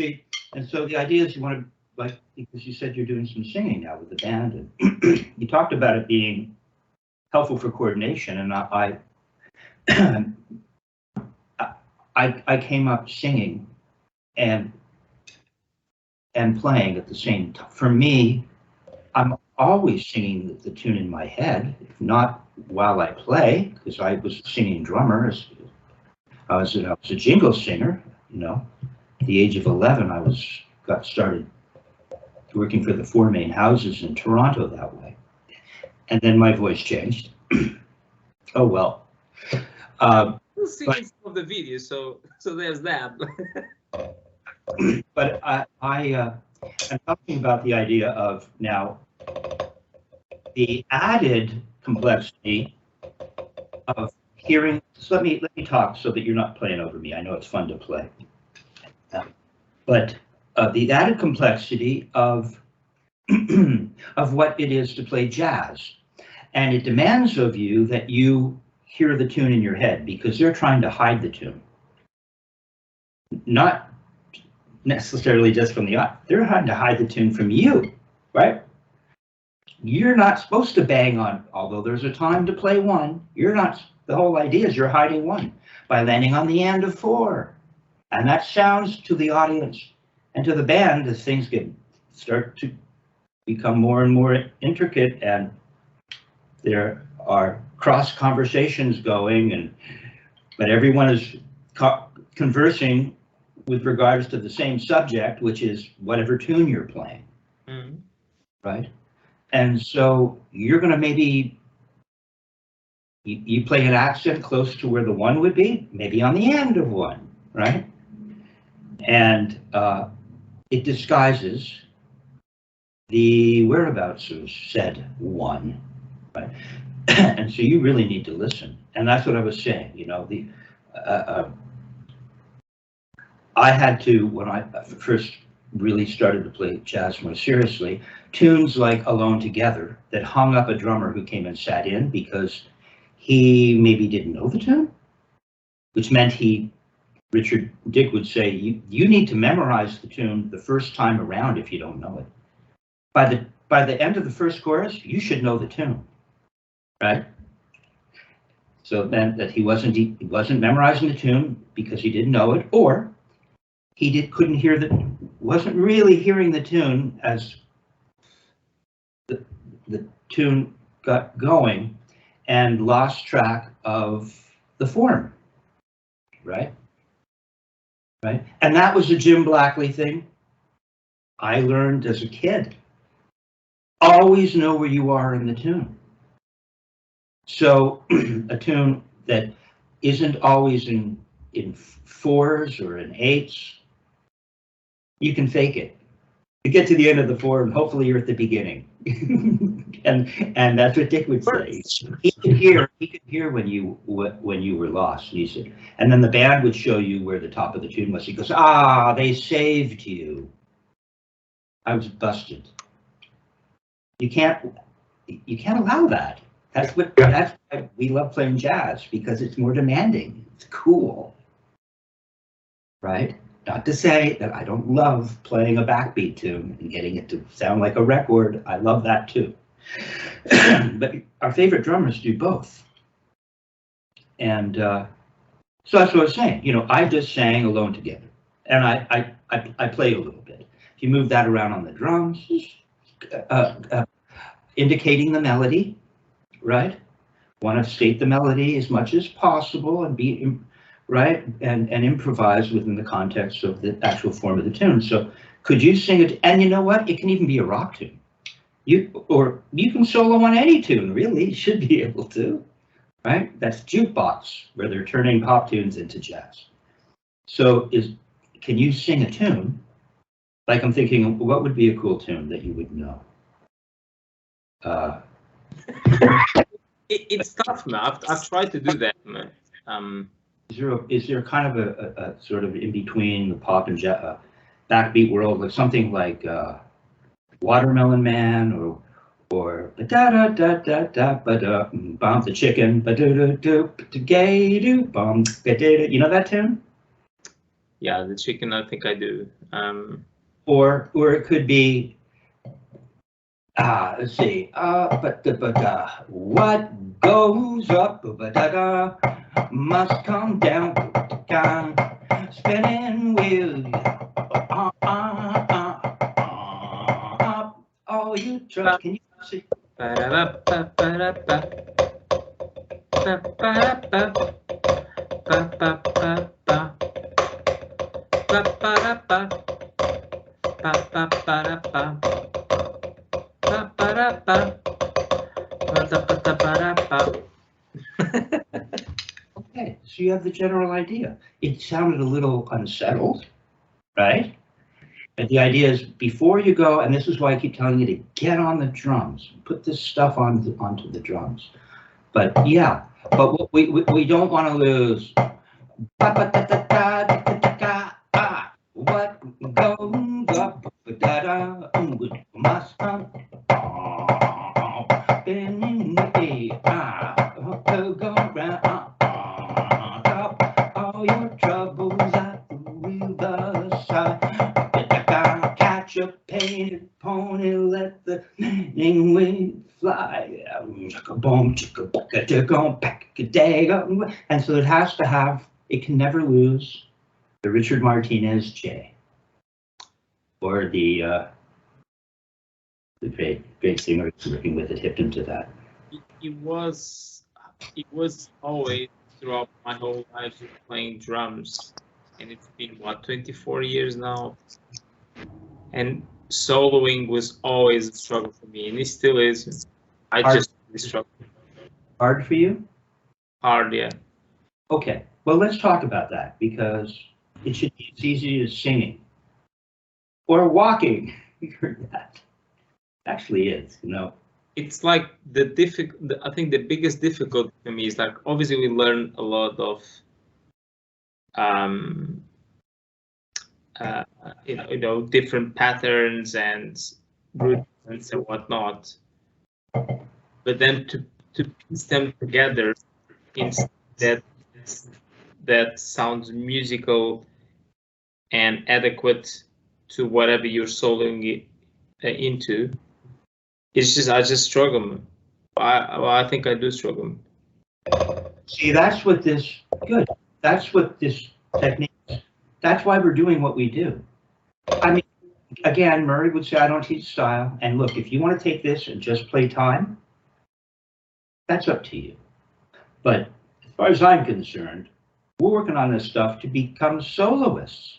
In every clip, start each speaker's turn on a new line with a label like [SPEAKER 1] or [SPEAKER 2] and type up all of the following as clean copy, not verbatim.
[SPEAKER 1] see, and so the idea is you want to, like, because you said you're doing some singing now with the band, and you talked about it being helpful for coordination, and I came up singing and playing at the same time. For me, I'm always singing the tune in my head, if not while I play, because I was a singing drummer. I was a jingle singer, you know. At the age of 11, I got started working for the 4 main houses in Toronto that way. And then my voice changed. Oh, well.
[SPEAKER 2] We'll see some of the videos, so there's that.
[SPEAKER 1] But I'm talking about the idea of now the added complexity of hearing. So let me talk so that you're not playing over me. I know it's fun to play, but the added complexity of of what it is to play jazz, and it demands of you that you hear the tune in your head, because they're trying to hide the tune, not necessarily just from the eye. They're trying to hide the tune from you, right? You're not supposed to bang on, although there's a time to play one. You're not. The whole idea is you're hiding one by landing on the end of 4, and that sounds to the audience and to the band as things start to become more and more intricate, and there are cross conversations going, but everyone is conversing with regards to the same subject, which is whatever tune you're playing, right? And so you're going to maybe, you play an accent close to where the 1 would be, maybe on the end of 1, right? And it disguises the whereabouts of said 1, right? And so you really need to listen. And that's what I was saying, you know, I had to, when I first really started to play jazz more seriously, tunes like Alone Together that hung up a drummer who came and sat in because he maybe didn't know the tune, which meant Richard Dick would say, you need to memorize the tune the first time around if you don't know it. By the end of the first chorus, you should know the tune, right? So it meant that he wasn't memorizing the tune because he didn't know it, or he couldn't hear wasn't really hearing the tune as the tune got going, and lost track of the form, right? Right? And that was a Jim Blackley thing I learned as a kid. Always know where you are in the tune. So a tune that isn't always in 4s or in 8s, you can fake it. You get to the end of the 4 and hopefully you're at the beginning. and that's what Dick would say. He could hear when you were lost. He said, and then the band would show you where the top of the tune was. He goes, "Ah, they saved you." I was busted. You can't allow that. That's why we love playing jazz, because it's more demanding. It's cool, right? Not to say that I don't love playing a backbeat tune and getting it to sound like a record. I love that too. But our favorite drummers do both. And so that's what I was saying. You know, I just sang Alone Together, and I played a little bit. If you move that around on the drums, indicating the melody, right? Want to state the melody as much as possible and be right, and improvise within the context of the actual form of the tune. So could you sing it? And you know what? It can even be a rock tune. You can solo on any tune, really. You should be able to, right? That's jukebox, where they're turning pop tunes into jazz. So can you sing a tune? Like, I'm thinking, what would be a cool tune that you would know?
[SPEAKER 2] It's tough, man. I've tried to do that, man.
[SPEAKER 1] Is there kind of a sort of in between the pop and jazz, backbeat world, like something like Watermelon Man or da da da da da ba da bomb the chicken ba do do do gay do bomb ba da da, you know that tune?
[SPEAKER 2] Yeah, the chicken, I think I do.
[SPEAKER 1] Or it could be, let's see, what goes up, must come down, spinning wheel, oh, you trust, can you see? Okay, so you have the general idea. It sounded a little unsettled, right? And the idea is before you go, and this is why I keep telling you to get on the drums, put this stuff onto the drums. But yeah, but what we don't want to lose. What goes up, must come in the go round, all your troubles at the riverside. Catch a painted pony, let the wing fly. And so it has to have, it can never lose the Richard Martinez J, or the great singer working with it hipped him to that.
[SPEAKER 2] It was always throughout my whole life playing drums, and it's been what, 24 years now, and soloing was always a struggle for me, and it still is. I just really struggle.
[SPEAKER 1] Hard for you?
[SPEAKER 2] Hard, yeah.
[SPEAKER 1] Okay, well, let's talk about that, because it should be as easy as singing or walking. You heard that. Actually is, you know.
[SPEAKER 2] It's like I think the biggest difficulty for me is, like, obviously we learn a lot of you know, different patterns and rhythms and whatnot, but then to piece them together in that sounds musical and adequate to whatever you're soloing into, it's just, I just struggle. I think I do struggle.
[SPEAKER 1] See, that's what this technique is. That's why we're doing what we do. I mean, again, Murray would say, I don't teach style. And look, if you want to take this and just play time, that's up to you. But as far as I'm concerned, we're working on this stuff to become soloists.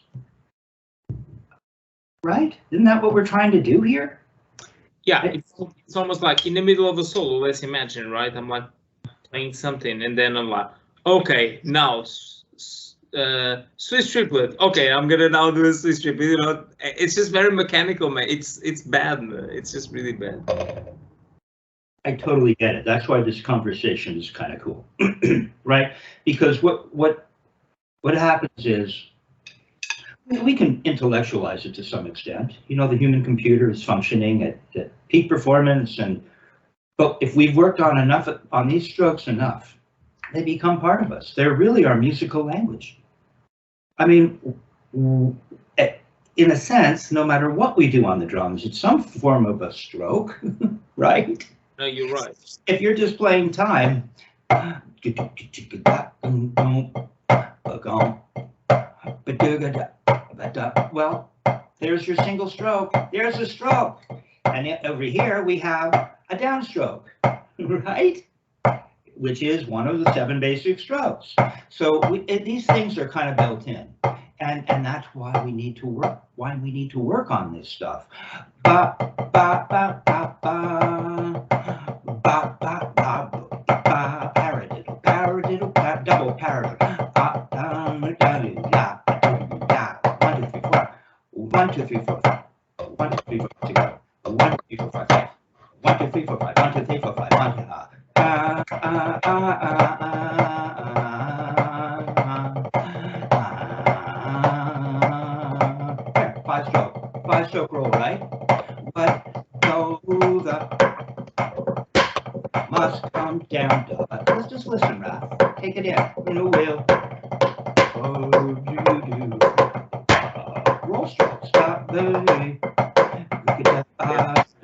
[SPEAKER 1] Right? Isn't that what we're trying to do here?
[SPEAKER 2] Yeah, it's almost like in the middle of a solo, let's imagine, right? I'm like playing something, and then I'm like, okay, now Swiss triplet. Okay, I'm gonna now do a Swiss triplet. You know, it's just very mechanical, man. It's bad, man. It's just really bad.
[SPEAKER 1] I totally get it. That's why this conversation is kind of cool, right? Because what happens is, we can intellectualize it to some extent. You know, the human computer is functioning at peak performance, but if we've worked on these strokes enough, they become part of us. They're really our musical language. I mean, in a sense, no matter what we do on the drums, it's some form of a stroke, right?
[SPEAKER 2] No, you're right.
[SPEAKER 1] If you're just playing time, well, there's your single stroke. There's a stroke. And over here we have a downstroke, right? Which is one of the 7 basic strokes. So these things are kind of built in. And that's why we need to work on this stuff. Ba ba ba ba ba ba ba ba ba, paradiddle, double paradiddle. 1, 2, 3, 4, 5. 1, 2, 3, 4, 5. Together. 1, 2, 3, 4, 5, 6. 1, 2, 3, 4, 5. 1, 2, 3, 4, 5. 1, 2, 5-stroke roll, right? What goes up must come down. Let's just listen, Ruff. Take it in. In a wheel. Oh, do. roll stroke. Stop.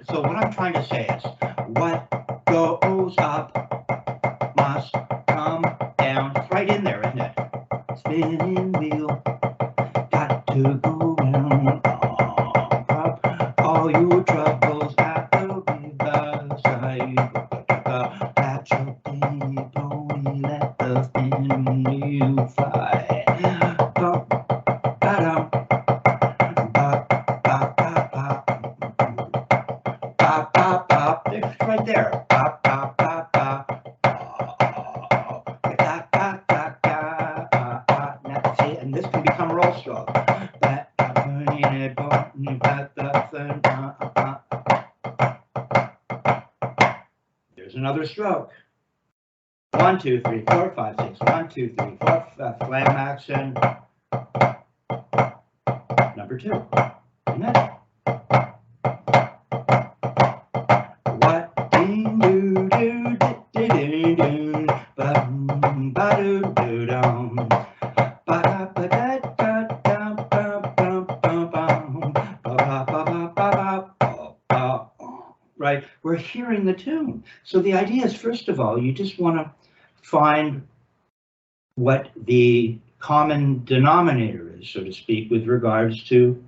[SPEAKER 1] So what I'm trying to say is, what goes up must come down. It's right in there, isn't it? Spinning wheel, got to go round. All your troubles at the riverside. Pat your baby pony, let the spinning wheel fly. It's right there. And this can become roll stroke. There's another stroke. 1, 2, 3, 4, 5, 6. 1, 2, 3, 4. Flam action. Number 2. Isn't it? What ding do do do do do ba ba do do dum ba da ba da da da ba. Right, we're hearing the tune. So the idea is, first of all, you just want to find what the common denominator is, so to speak, with regards to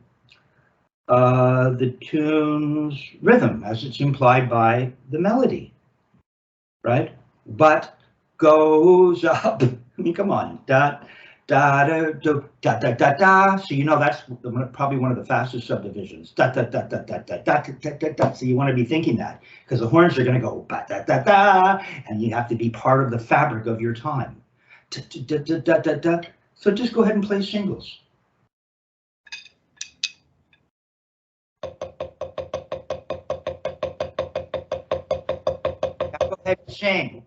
[SPEAKER 1] the tune's rhythm, as it's implied by the melody, right? But goes up. I mean, come on, da da da da da da da da. So you know that's probably one of the fastest subdivisions. Da da da da da da da da da da. So you want to be thinking that, because the horns are going to go ba da da da, and you have to be part of the fabric of your time. Da da da da da da. So just go ahead and play singles. Go ahead and sing.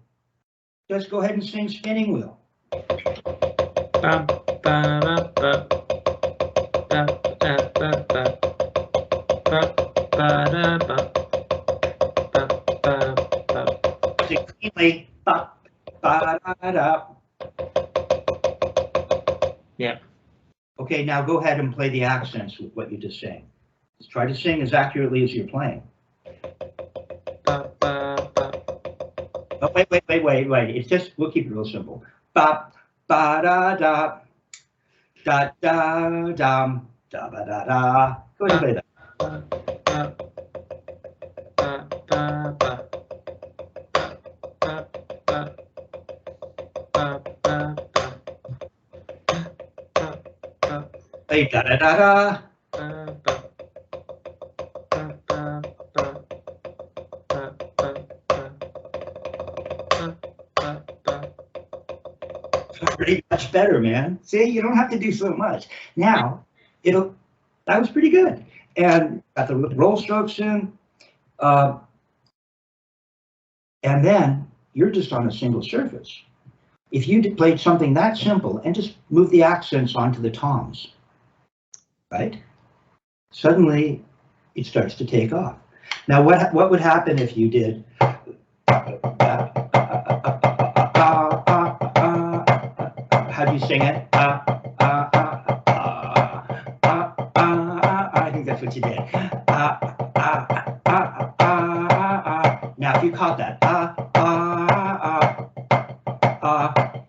[SPEAKER 1] Just go ahead and sing Spinning Wheel. Cleanly.
[SPEAKER 2] Yeah.
[SPEAKER 1] Okay, now go ahead and play the accents with what you just sang. Just try to sing as accurately as you're playing. Oh, wait. It's just, we'll keep it real simple. Ba ba da da da da dum da ba da da. Go ahead and play that. Play da da da da. Pretty much better, man. See, you don't have to do so much. Now, that was pretty good. And got the roll strokes in. And then you're just on a single surface. If you played something that simple and just move the accents onto the toms, right? Suddenly it starts to take off. Now, what would happen if you did how do you sing it? I think that's what you did. Now, if you caught that, da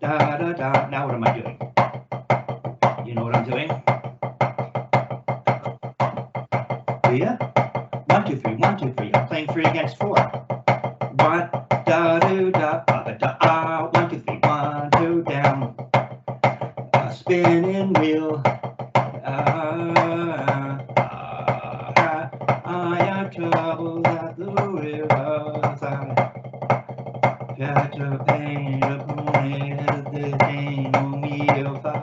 [SPEAKER 1] da da. Now, what am I doing? You know what I'm doing? Do you? 1, 2, 3. 1, 2, 3. I'm playing 3 against 4. 1 da do da ba da 1, 2, 3. 1, 2 down. Spinning wheel. I have trouble at the riverside. Got your pain upon it, the pain on me of fire.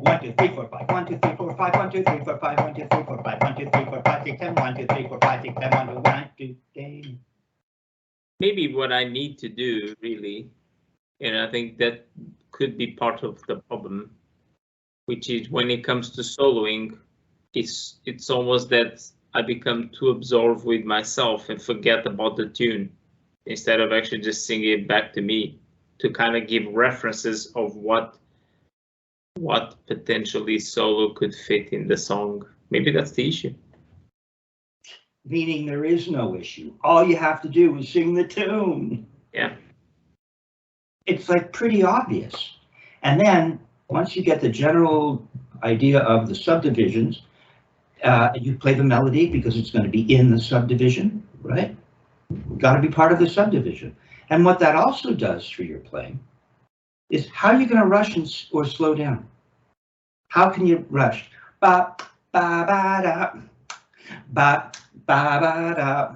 [SPEAKER 1] 1, 2, 3, 4. 1, 2, 3, 4. 1, 2, 3. That's it.
[SPEAKER 2] Maybe what I need to do, really, and I think that could be part of the problem, which is when it comes to soloing, it's almost that I become too absorbed with myself and forget about the tune instead of actually just singing it back to me to kind of give references of what potentially solo could fit in the song. Maybe that's the issue.
[SPEAKER 1] Meaning there is no issue. All you have to do is sing the tune.
[SPEAKER 2] Yeah.
[SPEAKER 1] It's like pretty obvious. And then once you get the general idea of the subdivisions, you play the melody because it's going to be in the subdivision, right? Got to be part of the subdivision. And what that also does for your playing is how are you going to rush or slow down? How can you rush? Ba ba ba da, ba ba ba da,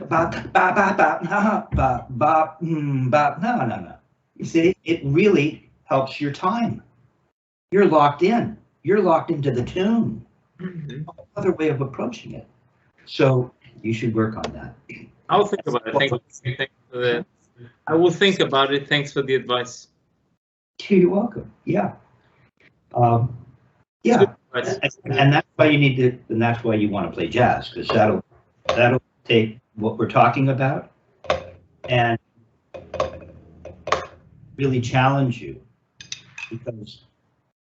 [SPEAKER 1] ba ba ba ba na, ba ba ba na na na. You see, it really helps your time. You're locked in. You're locked into the tune. Another way of approaching it. So you should work on that.
[SPEAKER 2] I'll think about it. Thanks for the. I will think about it. Thanks for the advice.
[SPEAKER 1] You're welcome. Yeah. Yeah. And that's why you need to. And that's why you want to play jazz, because that'll take what we're talking about and really challenge you, because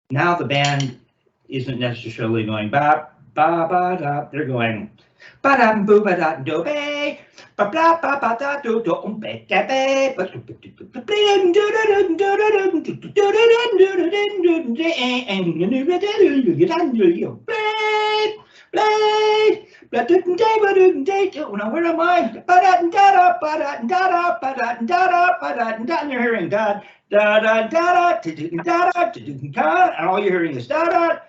[SPEAKER 1] now the band isn't necessarily going ba ba ba da. They're going ba da boo ba da do be ba bla ba ba da do do be da be ba do now where am I? Ba da da ba da da ba da da ba da da. You're hearing da da da da da da, and all you're hearing is da da.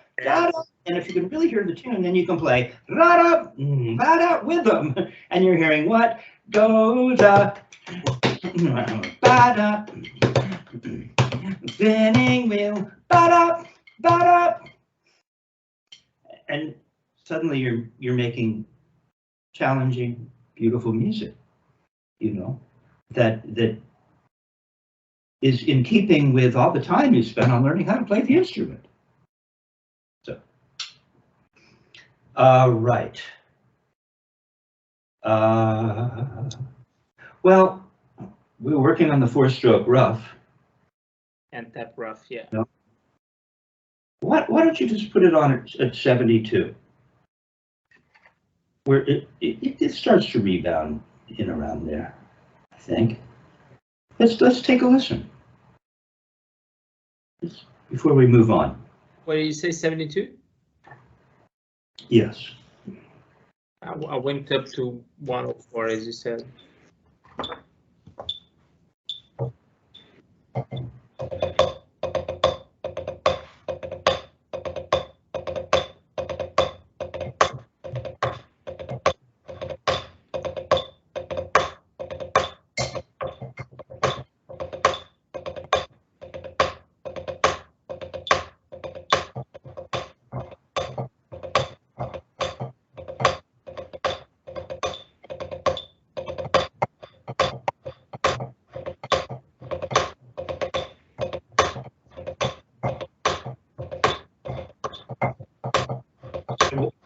[SPEAKER 1] And if you can really hear the tune, then you can play ra-da, ba-da with them. And you're hearing what? Goes up, ba-da, spinning wheel, ba-da, ba-da. And suddenly you're making challenging, beautiful music, you know, that is in keeping with all the time you spent on learning how to play the instrument. Right. Well, we're working on the 4-stroke Ruff.
[SPEAKER 2] And tap Ruff, yeah.
[SPEAKER 1] No. Why don't you just put it on at 72, where it starts to rebound in around there, I think. Let's take a listen before we move on.
[SPEAKER 2] What did you say, 72?
[SPEAKER 1] Yes.
[SPEAKER 2] I went up to 104, as you said.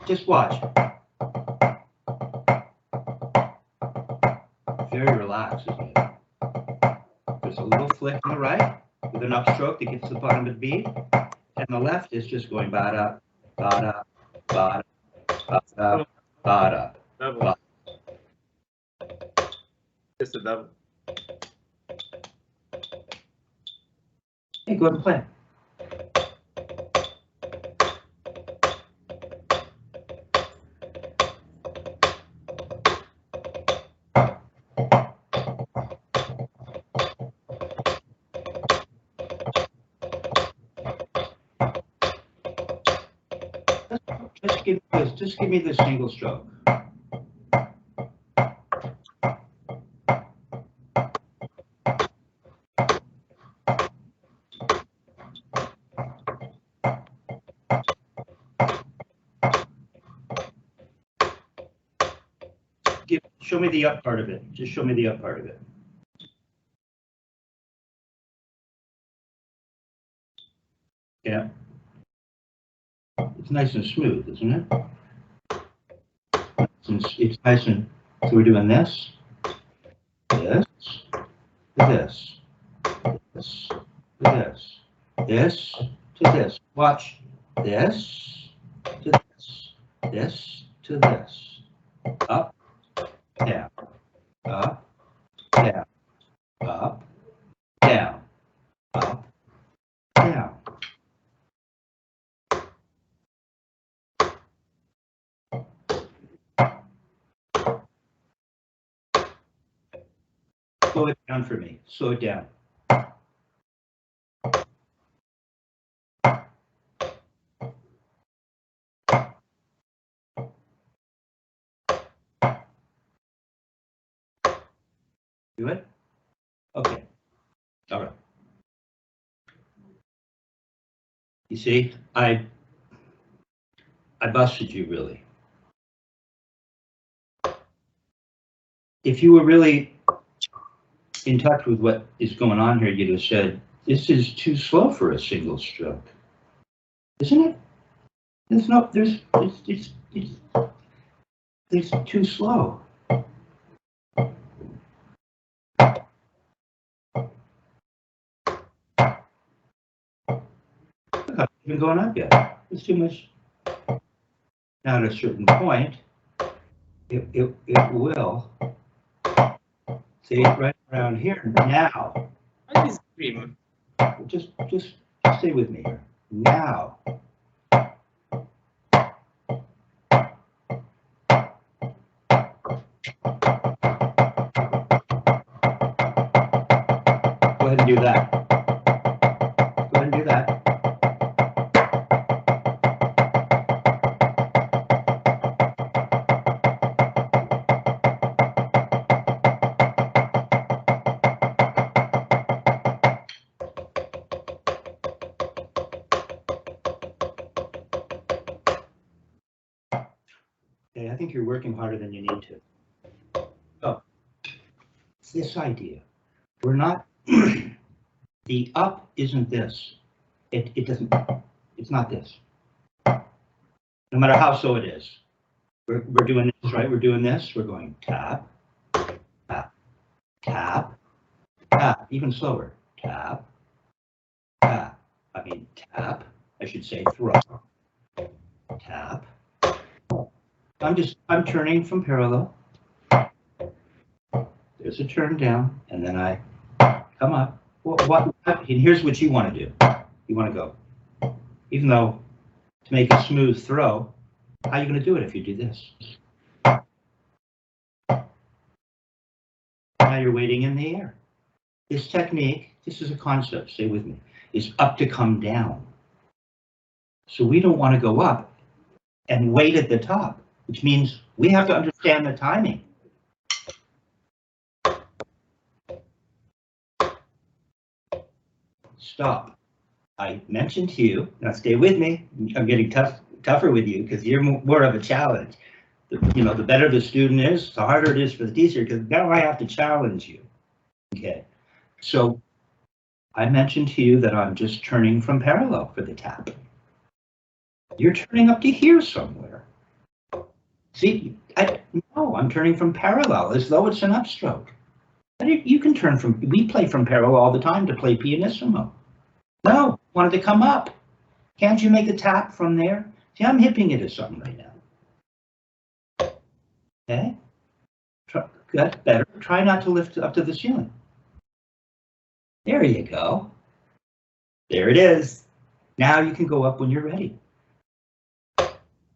[SPEAKER 1] Just watch. Very relaxed, isn't it? There's a little flick on the right with an upstroke that gets to the bottom of the beat, and the left is just going ba-da, ba-da, ba-da, ba-da, ba-da.
[SPEAKER 2] Double. Just a double.
[SPEAKER 1] Hey, go ahead and play. Just give me the single stroke. Show me the up part of it. Just show me the up part of it. Yeah. It's nice and smooth, isn't it? It's nice and, so we're doing this, this, this, this, this, this to this. Watch. This to this, this to this. Up, down, up, down, up, down, up, down. Slow it down for me. Slow it down. Do it? Okay. All right. You see, I busted you, really. If you were really in touch with what is going on here, you'd have said, this is too slow for a single stroke. Isn't it? There's no, it's too slow. Not even going up yet. It's too much. Now at a certain point, it will. See, right around here now.
[SPEAKER 2] I disagree.
[SPEAKER 1] Just stay with me here. Now. Go ahead and do that. Go ahead and do that. Okay, I think you're working harder than you need to. Oh, it's this idea. We're not, the up isn't this. It doesn't, it's not this. No matter how so it is. We're doing this, right? We're doing this. We're going tap, tap, tap, tap, even slower. Tap, tap. I mean tap, I should say throw. Tap. I'm turning from parallel. There's a turn down, and then I come up. What, and here's what you want to do. You want to go, even though to make a smooth throw, how are you going to do it if you do this? Now you're waiting in the air. This technique, this is a concept, stay with me, is up to come down. So we don't want to go up and wait at the top, which means we have to understand the timing. Stop. I mentioned to you, now stay with me, I'm getting tougher with you because you're more of a challenge. The better the student is, the harder it is for the teacher because now I have to challenge you. Okay, so I mentioned to you that I'm just turning from parallel for the tap. You're turning up to here somewhere. See, I'm turning from parallel as though it's an upstroke. You can turn from, we play from parallel all the time to play pianissimo. No, wanted to come up. Can't you make a tap from there? See, I'm hipping it as something right now. Okay, that's better. Try not to lift up to the ceiling. There you go. There it is. Now you can go up when you're ready.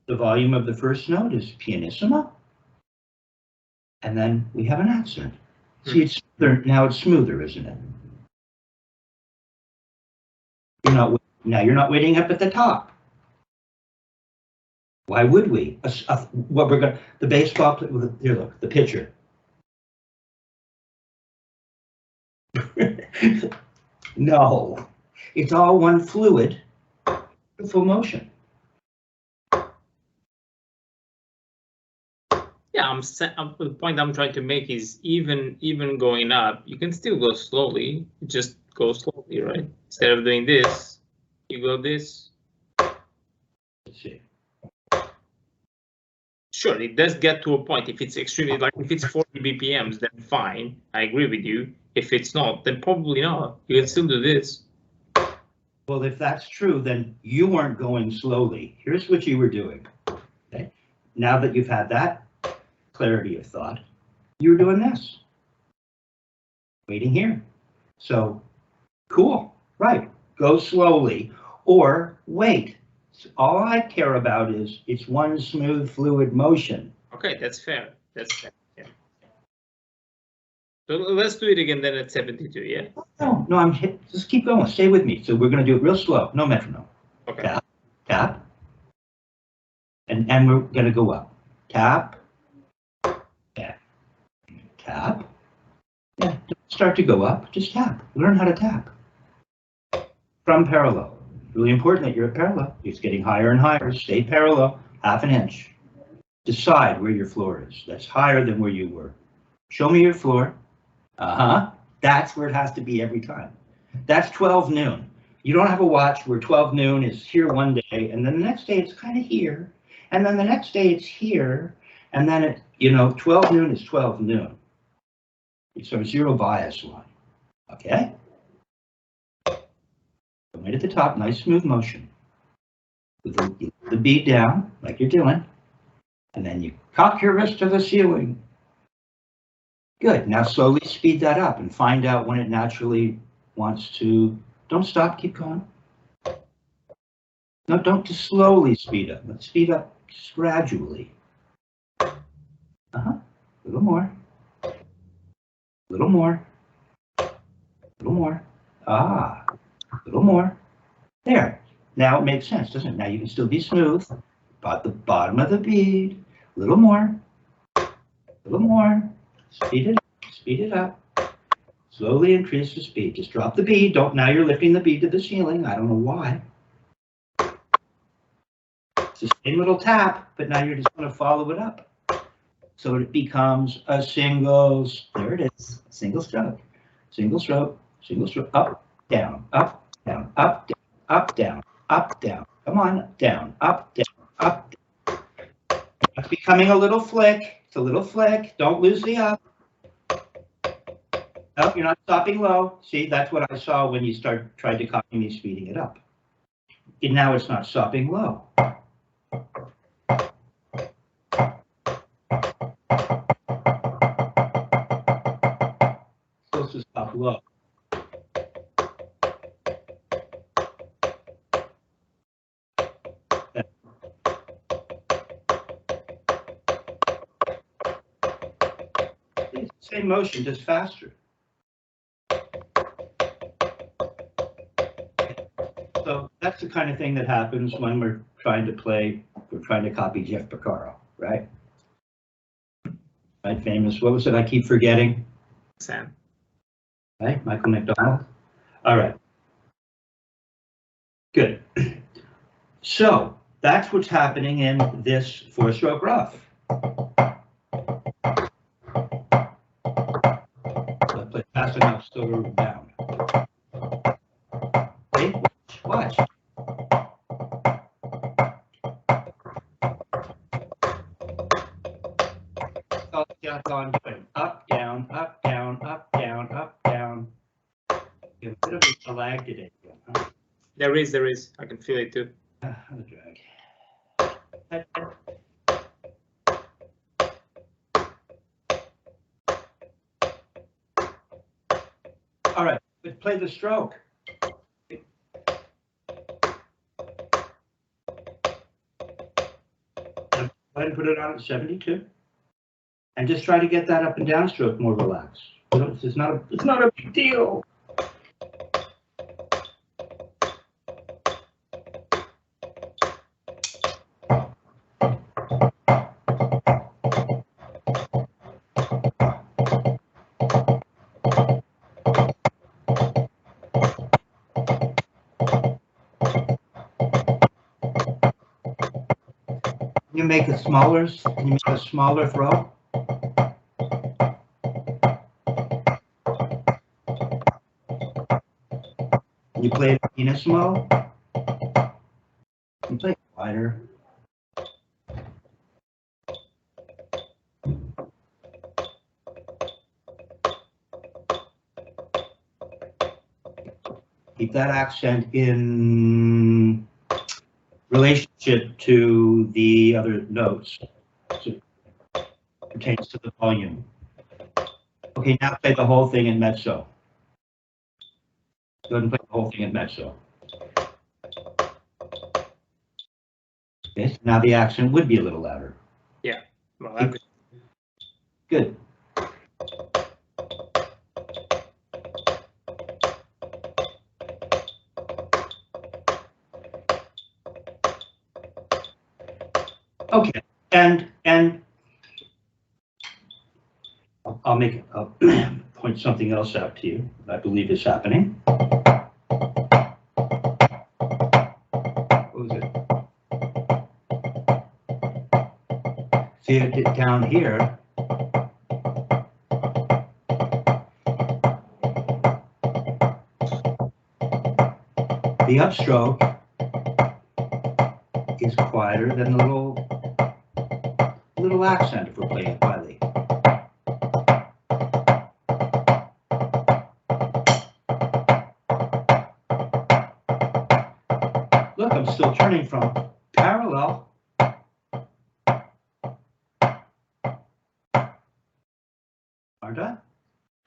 [SPEAKER 1] The volume of the first note is pianissimo. And then we have an accent. See, it's smoother. Now it's smoother, isn't it? You're not waiting up at the top. Why would we? The baseball player, here look, the pitcher. No, it's all one fluid, full motion.
[SPEAKER 2] Yeah, the point I'm trying to make is even going up, you can still go slowly. Just go slowly, right? Instead of doing this, you go this.
[SPEAKER 1] Let's see.
[SPEAKER 2] Sure, it does get to a point. If it's extremely, like if it's 40 BPMs, then fine. I agree with you. If it's not, then probably not. You can still do this.
[SPEAKER 1] Well, if that's true, then you weren't going slowly. Here's what you were doing. Okay. Now that you've had that clarity of thought, you were doing this. Waiting here. So, cool. Right. Go slowly or wait. All I care about is it's one smooth, fluid motion.
[SPEAKER 2] Okay, that's fair. That's fair. Yeah. So let's do it again then at 72, yeah?
[SPEAKER 1] No, just keep going. Stay with me. So we're going to do it real slow. No metronome.
[SPEAKER 2] Okay.
[SPEAKER 1] Tap, tap. And we're going to go up. Tap, tap, tap. Yeah, start to go up. Just tap. Learn how to tap. From parallel. Really important that you're at parallel. It's getting higher and higher. Stay parallel, half an inch. Decide where your floor is. That's higher than where you were. Show me your floor. That's where it has to be every time. That's 12 noon. You don't have a watch where 12 noon is here one day, and then the next day it's kind of here, and then the next day it's here, and then it, 12 noon is 12 noon. It's a zero bias line. Okay? Right at the top, nice smooth motion. With the bead down, like you're doing, and then you cock your wrist to the ceiling. Good. Now slowly speed that up and find out when it naturally wants to. Don't stop, keep going. No, don't just slowly speed up. Let's speed up just gradually. A little more. A little more. A little more. A little more. There. Now it makes sense, doesn't it? Now you can still be smooth. About the bottom of the bead. A little more. A little more. Speed it up. Speed it up. Slowly increase the speed. Just drop the bead. Now you're lifting the bead to the ceiling. I don't know why. It's the same little tap, but now you're just going to follow it up. So it becomes a single, there it is, single stroke. Single stroke, up, down, up, down, up, down, up, down, up, down. Come on, down, up, down, up, down. It's becoming a little flick. It's a little flick. Don't lose the up. No, you're not stopping low. See, that's what I saw when you tried to copy me speeding it up. And now it's not stopping low. It's supposed to stop low. It's the same motion, just faster. So that's the kind of thing that happens when we're trying to copy Jeff Porcaro, right? Right, famous, what was it I keep forgetting?
[SPEAKER 2] Sam.
[SPEAKER 1] Right, Michael McDonald. All right. Good. So that's what's happening in this 4-stroke Ruff. So play fast enough so we're down. Okay, watch. On doing up, down, up, down, up, down, up, down. You have a bit of a lag today. Huh?
[SPEAKER 2] There is. I can feel it too.
[SPEAKER 1] The drag. All right, let's play the stroke. Go ahead and put it on at 72. And just try to get that up and down stroke more relaxed. It's not a big deal. Can you make a smaller throw? You play it pianissimo. You play Wider. Keep that accent in relationship to the other notes. So it pertains to the volume. Okay, now play the whole thing in mezzo. Go ahead and play the whole thing in mezzo. Okay, so now the accent would be a little louder.
[SPEAKER 2] Yeah. Well,
[SPEAKER 1] good. Okay, and I'll point something else out to you that I believe is happening. What was it? See it down here. The upstroke is quieter than the little accent if we're playing quietly. Look, I'm still turning from parallel. Aren't I?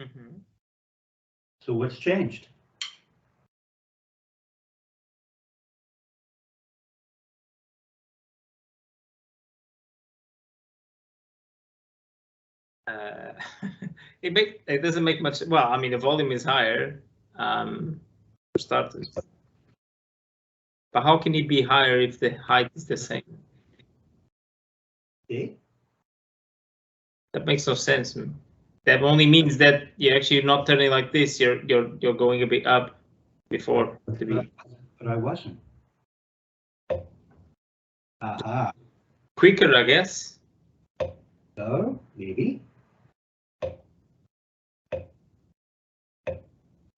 [SPEAKER 2] mm-hmm.
[SPEAKER 1] So what's changed?
[SPEAKER 2] It doesn't make much. Well, I mean, the volume is higher for starters. But how can it be higher if the height is the same?
[SPEAKER 1] See?
[SPEAKER 2] That makes no sense. That only means that you're actually not turning like this. You're going a bit up before to be.
[SPEAKER 1] But I wasn't. Aha.
[SPEAKER 2] Quicker, I guess.
[SPEAKER 1] So maybe.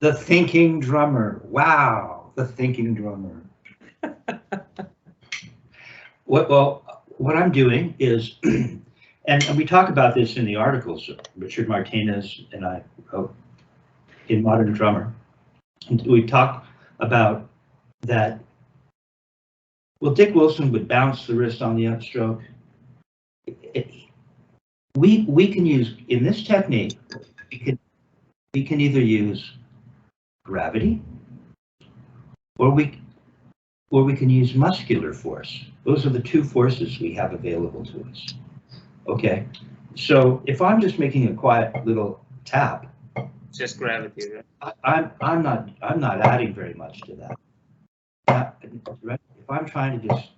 [SPEAKER 1] The thinking drummer. Wow, the thinking drummer. What I'm doing is, and we talk about this in the articles Richard Martinez and I wrote in Modern Drummer. And we talk about that. Well, Dick Wilson would bounce the wrist on the upstroke. We can use, in this technique, we can either use gravity or we can use muscular force. Those are the two forces we have available to us. Okay, so if I'm just making a quiet little tap,
[SPEAKER 2] just gravity,
[SPEAKER 1] right? I'm not adding very much to that. If I'm trying to just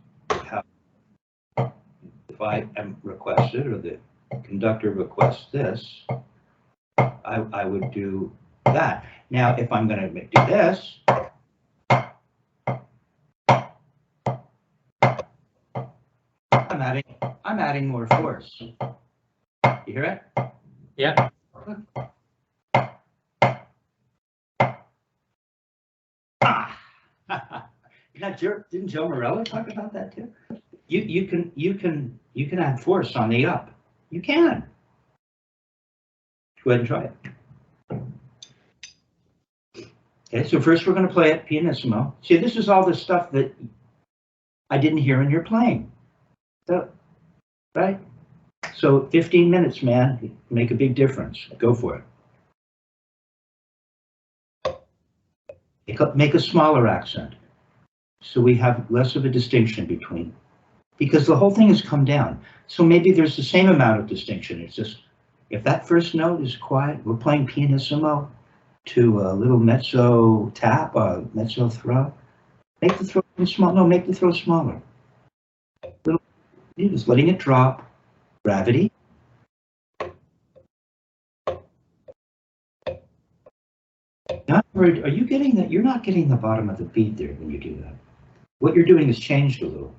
[SPEAKER 1] have, if I am requested or the conductor requests this, I would do that. Now, if I'm going to do this, I'm adding more force. You hear it?
[SPEAKER 2] Yeah.
[SPEAKER 1] Didn't Joe Morello talk about that too? You can add force on the up. You can. Go ahead and try it. Okay, so first we're going to play it pianissimo. See, this is all the stuff that I didn't hear in your playing. So, right? So 15 minutes, man, make a big difference. Go for it. Make a smaller accent, so we have less of a distinction between, because the whole thing has come down. So maybe there's the same amount of distinction. It's just, if that first note is quiet, we're playing pianissimo to a little mezzo tap, a mezzo throw. Make the throw small. No, make the throw smaller. You're just letting it drop. Gravity. Not worried. Are you getting that? You're not getting the bottom of the beat there when you do that. What you're doing has changed a little.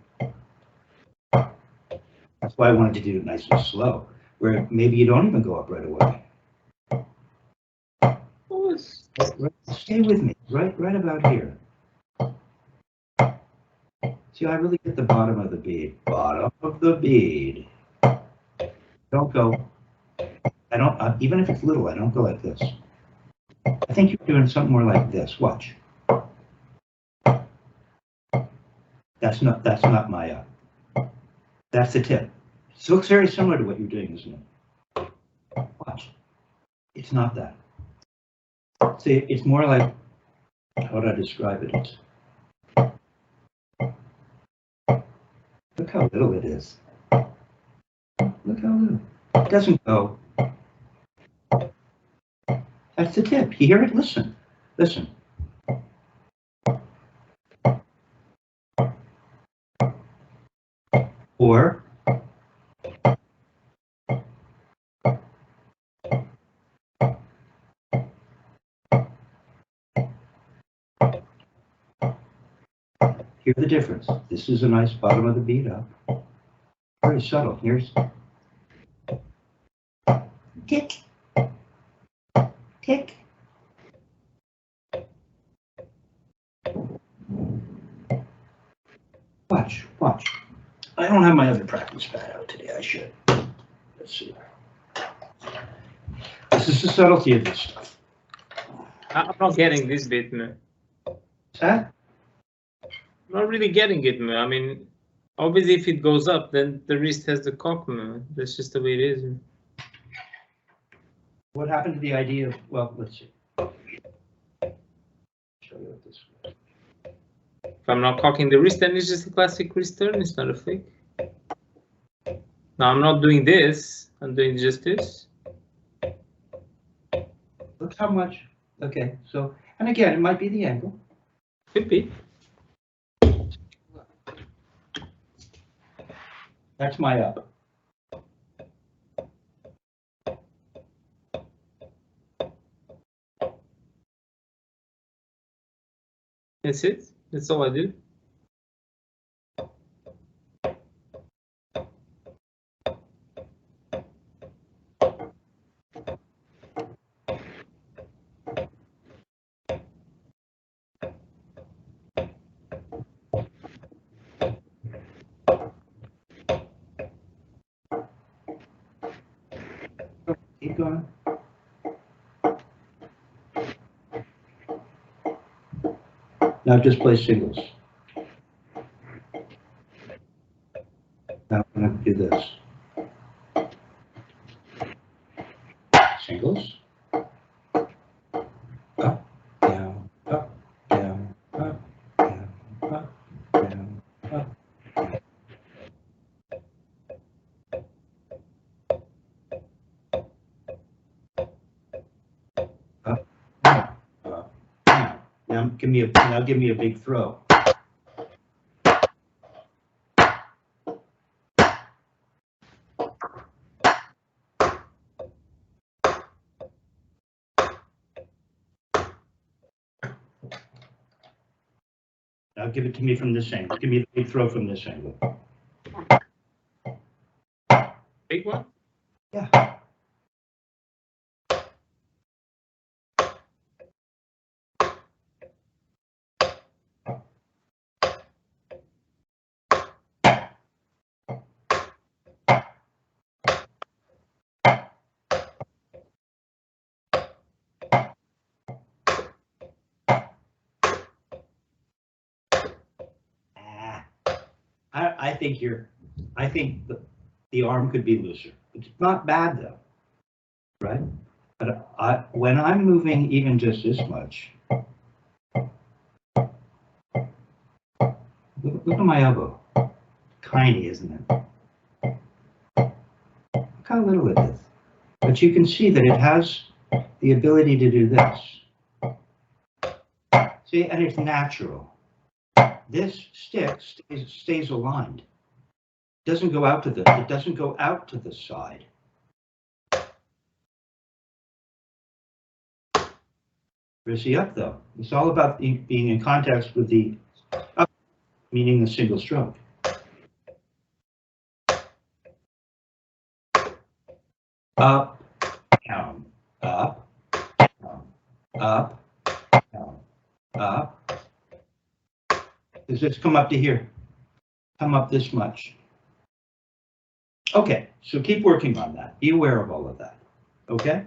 [SPEAKER 1] That's why I wanted to do it nice and slow, where maybe you don't even go up right away. Stay with me, right about here. See, I really get the bottom of the bead. Bottom of the bead. Don't go. I don't, even if it's little, I don't go like this. I think you're doing something more like this. Watch. That's not my up. That's the tip. It looks very similar to what you're doing, isn't it? Watch. It's not that. See, it's more like, how would I describe it? Look how little it is. Look how little. It doesn't go. That's the tip. You hear it? Listen. Listen. Or hear the difference. This is a nice bottom of the beat up. Very subtle. Here's tick, tick. Watch, watch. I don't have my other practice pad out today. I should. Let's see. This is the subtlety of this stuff.
[SPEAKER 2] I'm not getting this bit, man.
[SPEAKER 1] What's that?
[SPEAKER 2] I'm not really getting it, man. I mean, obviously, if it goes up, then the wrist has the cock, man. That's just the way it is. Man.
[SPEAKER 1] What happened to the idea of, well, let's see. Show you what this is.
[SPEAKER 2] If I'm not cocking the wrist, then it's just a classic wrist turn. It's not a fake. Now I'm not doing this. I'm doing just this.
[SPEAKER 1] Look how much. Okay, so, and again, it might be the angle.
[SPEAKER 2] Could be.
[SPEAKER 1] That's my up.
[SPEAKER 2] That's it. That's all I do.
[SPEAKER 1] Keep going. Now just play singles. Now I'm going to do this. Singles. Up, down, up, down, up, down, up, down, up. Up, down, up, down. Now give me a big throw. Now give it to me from this angle. Give me the big throw from this angle.
[SPEAKER 2] Big one?
[SPEAKER 1] Yeah. I think the arm could be looser. It's not bad though, right? But when I'm moving even just this much, look at my elbow. Tiny, isn't it? Look how little it is. But you can see that it has the ability to do this. See, and it's natural. This stick stays aligned. It doesn't go out to the side. Where's the up though? It's all about being in context with the up, meaning the single stroke. Up, down, up, down, up, down, up. Does this come up to here? come up this much. Okay, so keep working on that. Be aware of all of that. Okay?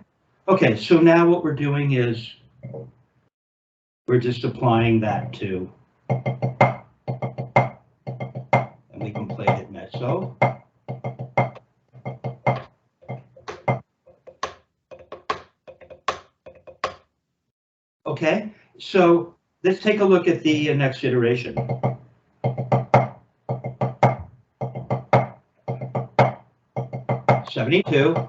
[SPEAKER 1] Okay, so now what we're doing is we're just applying that to, and we can play it mezzo. Okay, so let's take a look at the next iteration. '72.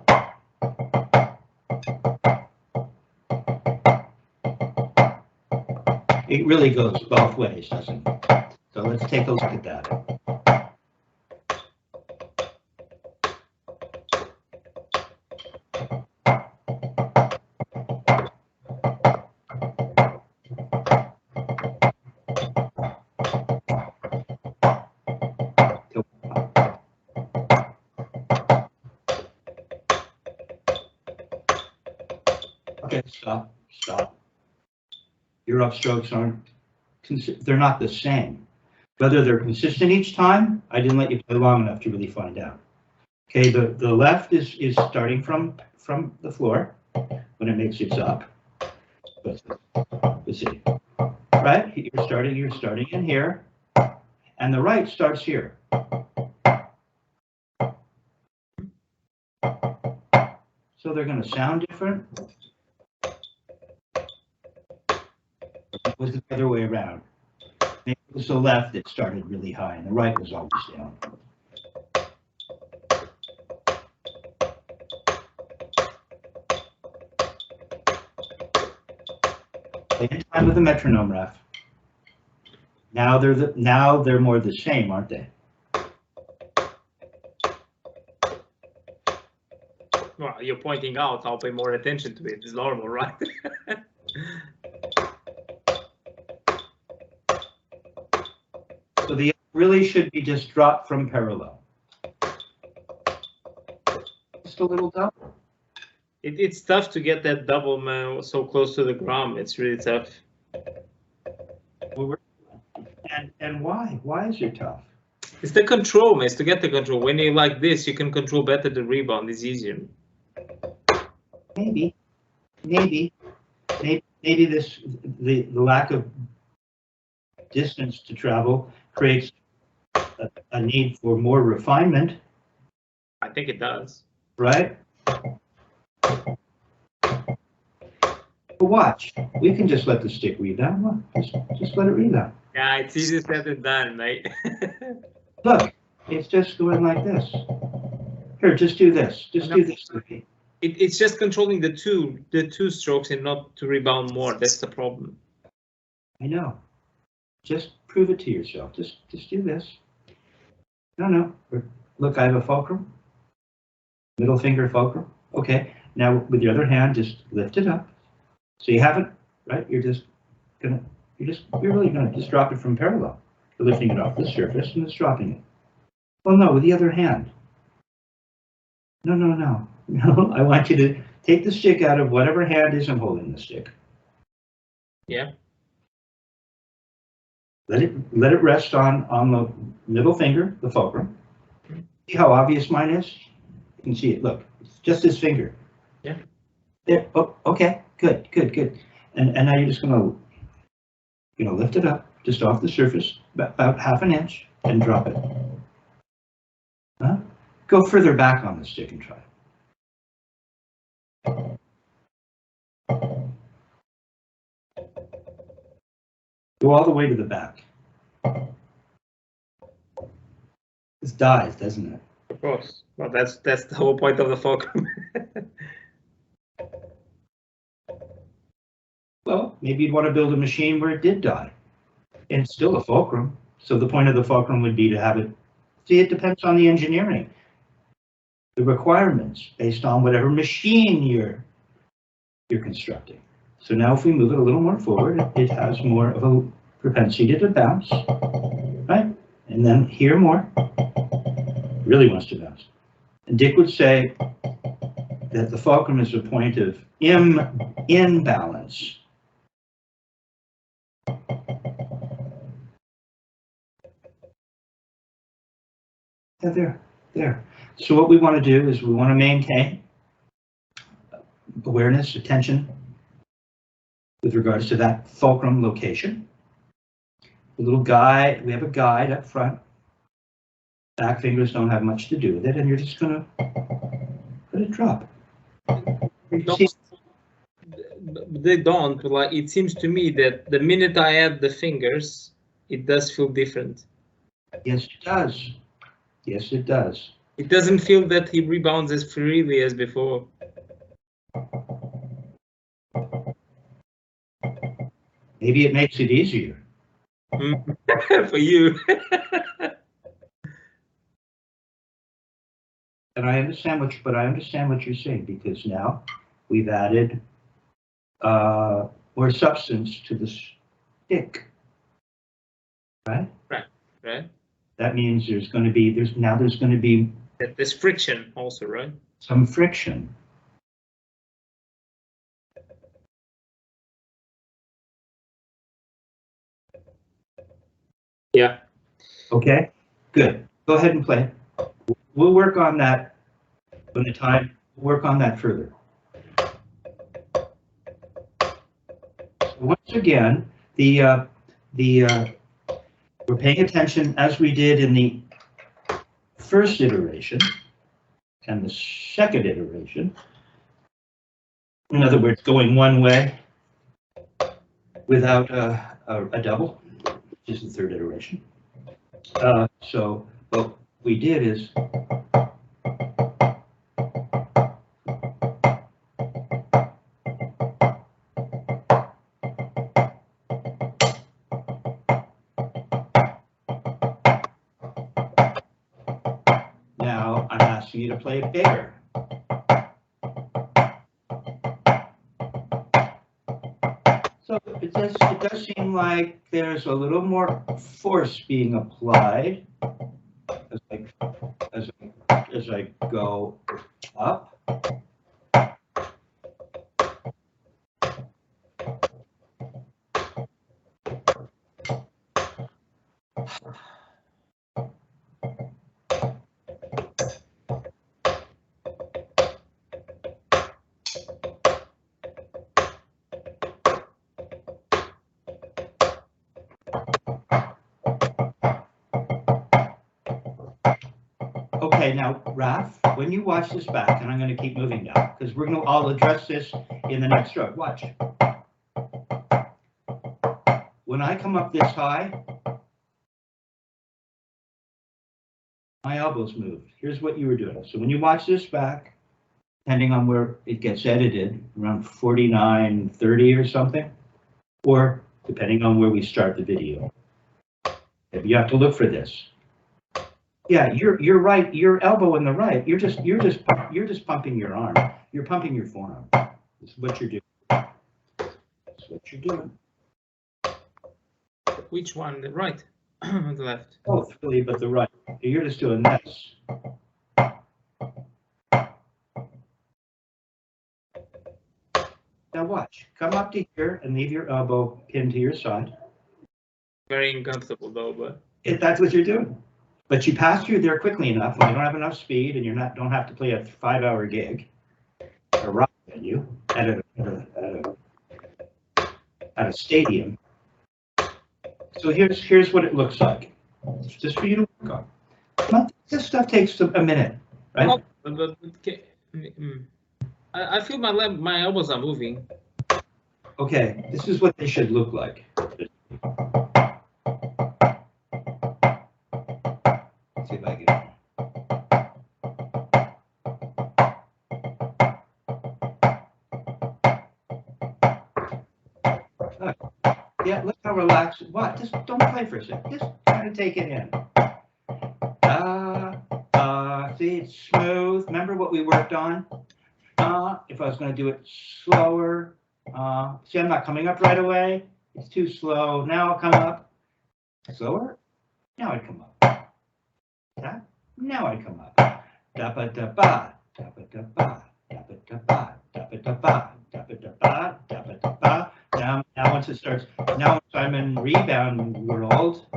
[SPEAKER 1] It really goes both ways, doesn't it? So let's take a look at that. Okay, stop. Your upstrokes aren't, they're not the same. Whether they're consistent each time, I didn't let you play long enough to really find out. Okay, the left is starting from the floor when it makes its up. Let's see. Right, you're starting in here, and the right starts here. So they're going to sound different. It was the other way around. Maybe it was the left that started really high, and the right was always down. Play in time with the metronome, Ruff. Now they're more the same, aren't they?
[SPEAKER 2] Well, you're pointing out, I'll pay more attention to it. It's normal, right?
[SPEAKER 1] So the really should be just dropped from parallel. Just a little double.
[SPEAKER 2] It's tough to get that double, man, so close to the drum. It's really tough.
[SPEAKER 1] Well, and why? Why is it tough?
[SPEAKER 2] It's the control, man. It's to get the control. When you like this, you can control better the rebound. It's easier.
[SPEAKER 1] Maybe this the lack of distance to travel creates a need for more refinement.
[SPEAKER 2] I think it does.
[SPEAKER 1] Right? But watch, we can just let the stick rebound. Look, just let it rebound.
[SPEAKER 2] Yeah, it's easier said than done, mate.
[SPEAKER 1] Look, it's just going like this. Here, just do this. Just do this.
[SPEAKER 2] It's just controlling the two strokes and not to rebound more. That's the problem.
[SPEAKER 1] I know. Just prove it to yourself. Just do this. No. Look, I have a fulcrum. Middle finger fulcrum. Okay. Now with your other hand, just lift it up. So you haven't, right? You're really gonna just drop it from parallel. You're lifting it off the surface and just dropping it. Well, no, with the other hand. No. I want you to take the stick out of whatever hand isn't holding the stick.
[SPEAKER 2] Yeah.
[SPEAKER 1] Let it rest on the middle finger, the fulcrum. See how obvious mine is? You can see it. Look, it's just his finger.
[SPEAKER 2] Yeah.
[SPEAKER 1] There. Oh, okay. Good. And now you're just gonna lift it up just off the surface, about half an inch, and drop it. Huh? Go further back on the stick and try it. Go all the way to the back. This dies, doesn't it?
[SPEAKER 2] Of course. Well, that's the whole point of the fulcrum.
[SPEAKER 1] Well, maybe you'd want to build a machine where it did die. And it's still a fulcrum. So the point of the fulcrum would be to have it. See, it depends on the engineering, the requirements based on whatever machine you're constructing. So now if we move it a little more forward, it has more of a propensity to bounce, right? And then here more, really wants to bounce. And Dick would say that the fulcrum is a point of imbalance. Yeah, there. So what we want to do is we want to maintain awareness, attention with regards to that fulcrum location. The little guide, we have a guide up front. Back fingers don't have much to do with it, and you're just gonna let it drop.
[SPEAKER 2] They don't, but like it seems to me that the minute I add the fingers, it does feel different.
[SPEAKER 1] Yes, it does. Yes, it does.
[SPEAKER 2] It doesn't feel that he rebounds as freely as before.
[SPEAKER 1] Maybe it makes it easier.
[SPEAKER 2] For you.
[SPEAKER 1] And I understand what you're saying, because now we've added more substance to the stick, right?
[SPEAKER 2] Right.
[SPEAKER 1] That means there's going to be
[SPEAKER 2] There's friction also, right?
[SPEAKER 1] some friction.
[SPEAKER 2] Yeah.
[SPEAKER 1] Okay, good. Go ahead and play. We'll work on that when the time. Work on that further. So once again, we're paying attention as we did in the first iteration and the second iteration. In other words, going one way without a double, which is the third iteration. So what we did is now I'm asking you to play it bigger. So it does seem like there's a little more force being applied as I go up. Okay, now, Ruff, when you watch this back, and I'm going to keep moving now, because we're going to all address this in the next stroke. Watch. When I come up this high, my elbows moved. Here's what you were doing. So when you watch this back, depending on where it gets edited, around 49:30 or something, or depending on where we start the video, you have to look for this. Yeah, you're right. Your elbow in the right. You're just pumping your arm. You're pumping your forearm. This is what you're doing. That's what you're doing.
[SPEAKER 2] Which one? The right or the left?
[SPEAKER 1] Both, really, but the right. You're just doing this. Now watch. Come up to here and leave your elbow pinned to your side.
[SPEAKER 2] Very uncomfortable though, but
[SPEAKER 1] If that's what you're doing. But you pass through there quickly enough when you don't have enough speed and don't have to play a 5-hour gig at a rock venue at a stadium. So here's what it looks like. It's just for you to work on. This stuff takes a minute, right?
[SPEAKER 2] I feel my elbows are moving.
[SPEAKER 1] Okay, this is what they should look like. Let's see if I can. Yeah, look how relaxed. What? Just don't play for a second. Just try to take it in. See, it's smooth. Remember what we worked on? If I was going to do it slower. See, I'm not coming up right away. It's too slow. Now I'll come up. Slower. Now I'd come up. Tap. Now I'd come up. Da-ba-da-ba. Da-ba-da-ba. Da-ba-da-ba. Da-ba-da-ba. Da-ba-da-ba. Da-ba-da-ba. Now once it starts, now I'm in rebound world.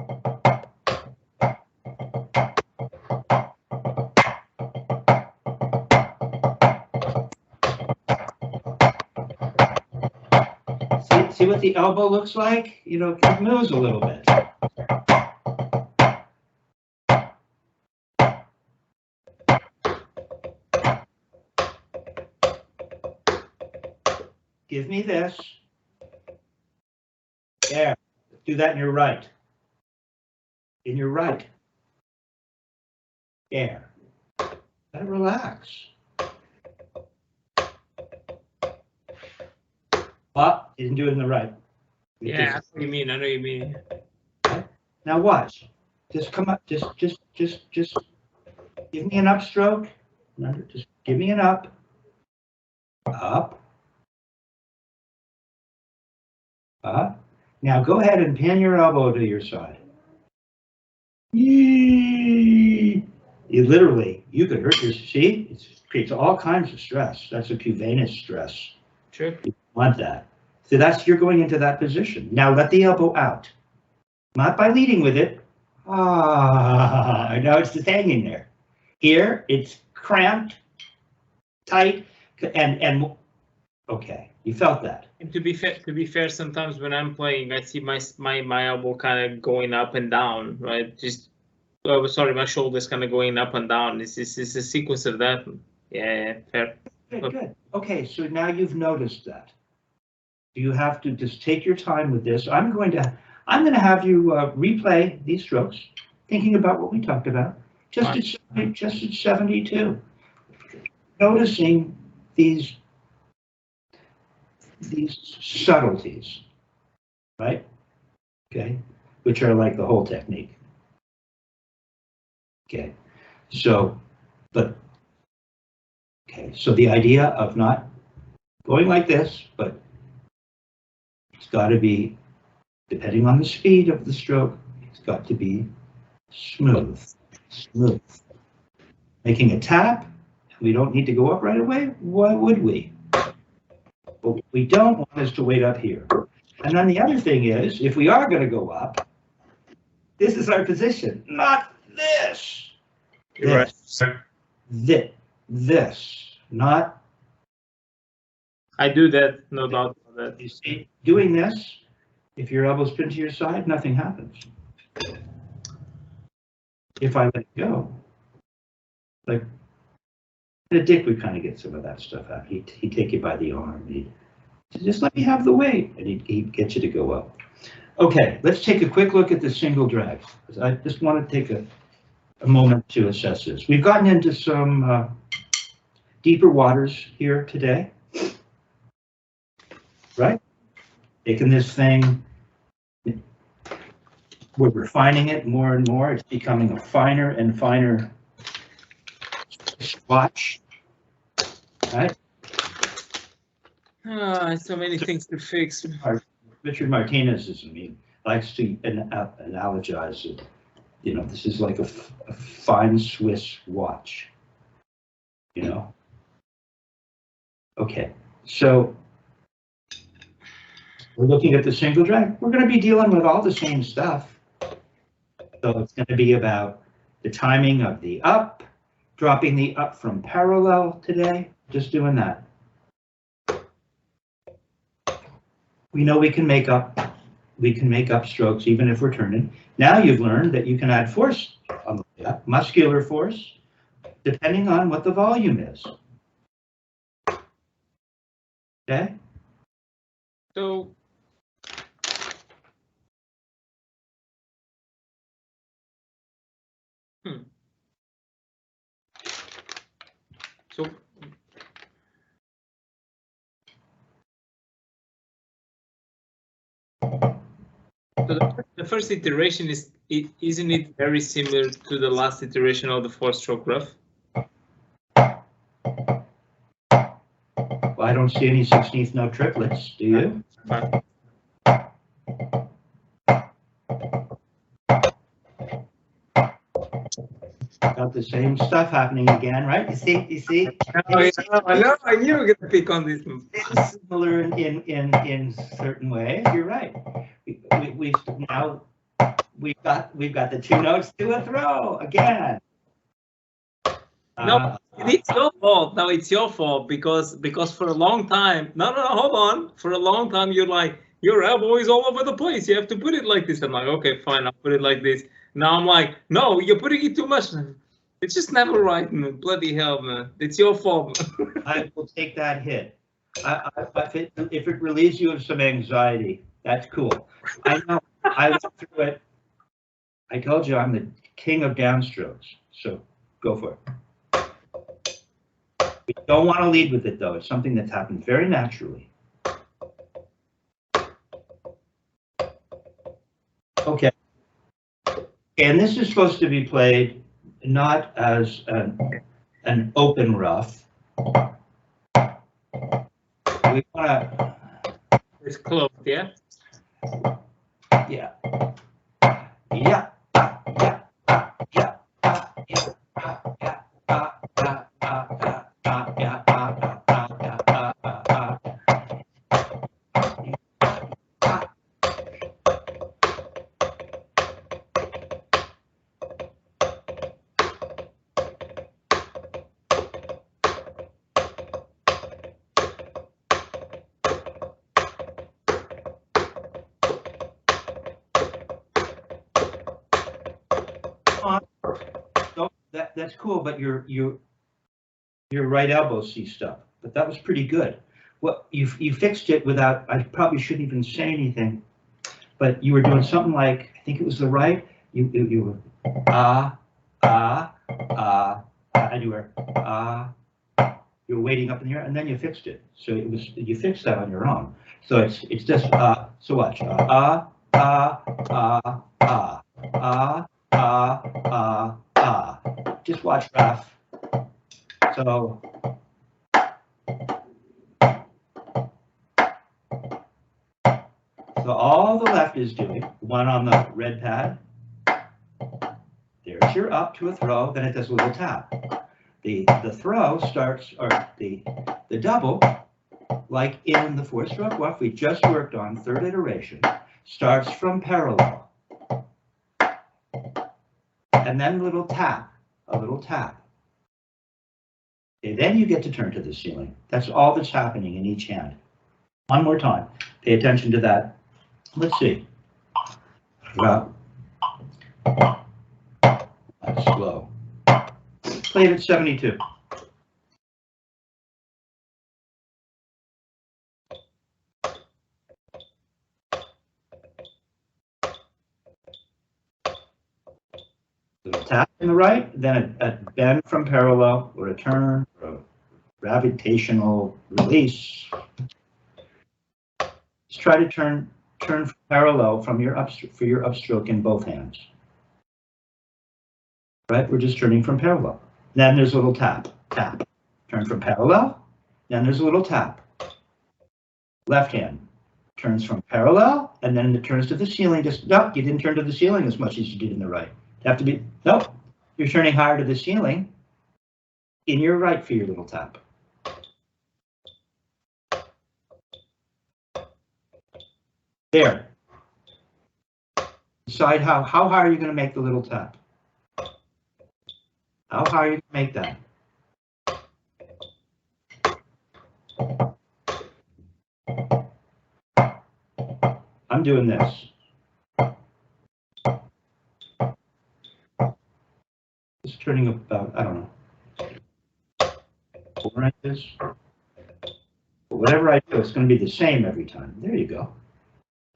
[SPEAKER 1] See what the elbow looks like? You know, it moves a little bit. Give me this. Yeah, do that in your right. In your right. Yeah. Gotta relax. Oh, didn't do it in the right.
[SPEAKER 2] Yeah, I know what you mean. I know what you mean.
[SPEAKER 1] Now watch. Just come up. Just give me an upstroke. Just give me an up. Up. Up. Now go ahead and pin your elbow to your side. You literally, you could hurt your, see? It creates all kinds of stress. That's a cutaneous stress.
[SPEAKER 2] Sure.
[SPEAKER 1] You want that. So that's, you're going into that position. Now let the elbow out. Not by leading with it. Ah, now it's just hanging there. Here, it's cramped, tight, and okay, you felt that.
[SPEAKER 2] And to be fair, sometimes when I'm playing, I see my elbow kind of going up and down, right? Just, oh, sorry, my shoulder's kind of going up and down. It's a sequence of that. Yeah, fair.
[SPEAKER 1] Good. Okay, so now you've noticed that. You have to just take your time with this. I'm going to have you replay these strokes, thinking about what we talked about, just at 72. Noticing these subtleties, right? Okay, which are like the whole technique. Okay, so, so the idea of not going like this, but it's got to be, depending on the speed of the stroke, it's got to be smooth. Making a tap, we don't need to go up right away. Why would we? What we don't want is to wait up here. And then the other thing is, if we are going to go up, this is our position, not this.
[SPEAKER 2] You're right.
[SPEAKER 1] This, not.
[SPEAKER 2] I do that, no doubt about that.
[SPEAKER 1] You see, doing this, if your elbow's pinned to your side, nothing happens. If I let it go, like the Dick would kind of get some of that stuff out. He'd take you by the arm. He'd just let me have the weight, and he'd get you to go up. Okay, let's take a quick look at the single drag. I just want to take a moment to assess this. We've gotten into some deeper waters here today, right? Taking this thing, we're refining it more and more. It's becoming a finer and finer watch, right?
[SPEAKER 2] So many things to fix.
[SPEAKER 1] Richard Martinez likes to analogize it. You know, this is like a fine Swiss watch, you know? Okay, so we're looking at the single drag. We're going to be dealing with all the same stuff. So it's going to be about the timing of the up, dropping the up from parallel today, just doing that. We know we can make up strokes even if we're turning. Now you've learned that you can add force on the way up, muscular force, depending on what the volume is. Okay?
[SPEAKER 2] So the first iteration isn't it very similar to the last iteration of the 4-stroke Ruff?
[SPEAKER 1] Well, I don't see any 16th note triplets, do you?
[SPEAKER 2] Fine.
[SPEAKER 1] Got the same stuff happening again, right? You see?
[SPEAKER 2] I know, I knew you were gonna pick on this one.
[SPEAKER 1] It's similar in certain ways. You're right. We've got the 2 notes to a throw again.
[SPEAKER 2] No, it's your fault. No, it's your fault because for a long time. No, hold on. For a long time, you're your elbow is all over the place. You have to put it like this. I'm like, okay, fine, I'll put it like this. Now I'm like, no, you're putting it too much. It's just never right, man. Bloody hell, man. It's your fault.
[SPEAKER 1] I will take that hit. If it relieves you of some anxiety, that's cool. I know. I went through it. I told you I'm the king of downstrokes, so go for it. We don't want to lead with it, though. It's something that's happened very naturally. Okay. And this is supposed to be played not as an open rough. We want to.
[SPEAKER 2] It's closed, yeah?
[SPEAKER 1] Yeah. Yeah. That's cool, but your right elbow sees stuff. But that was pretty good. Well, you fixed it without. I probably shouldn't even say anything. But you were doing something like, I think it was the right. You were and you were you were waiting up in the air, and then you fixed it. So it was you fixed that on your own. So it's just so watch just watch Ruff. So all the left is doing, one on the red pad. There's your up to a throw, then it does a little tap. The throw starts, or the double, like in the 4-stroke Ruff we just worked on, third iteration, starts from parallel. And then a little tap. Okay, then you get to turn to the ceiling. That's all that's happening in each hand. One more time. Pay attention to that. Let's see. Well, that's slow. Play it at 72. Little tap in the right, then a bend from parallel, or a turn, or a gravitational release. Let's try to turn from parallel from your upstroke in both hands. Right, we're just turning from parallel. Then there's a little tap. Turn from parallel. Then there's a little tap. Left hand turns from parallel, and then it turns to the ceiling. Just nope, you didn't turn to the ceiling as much as you did in the right. Have to be, nope, you're turning higher to the ceiling in your right for your little tap. There. Decide how high are you going to make the little tap? How high are you going to make that? I'm doing this. It's turning about, I don't know, 4 inches. But whatever I do, it's going to be the same every time. There you go.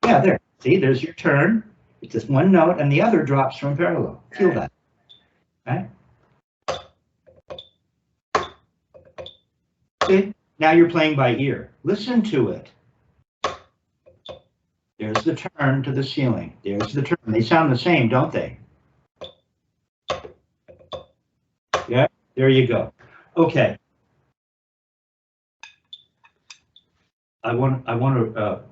[SPEAKER 1] Yeah, there. See, there's your turn. It's just one note, and the other drops from parallel. Feel that. Okay? See? Now you're playing by ear. Listen to it. There's the turn to the ceiling. There's the turn. They sound the same, don't they? Yeah, there you go. Okay. I want to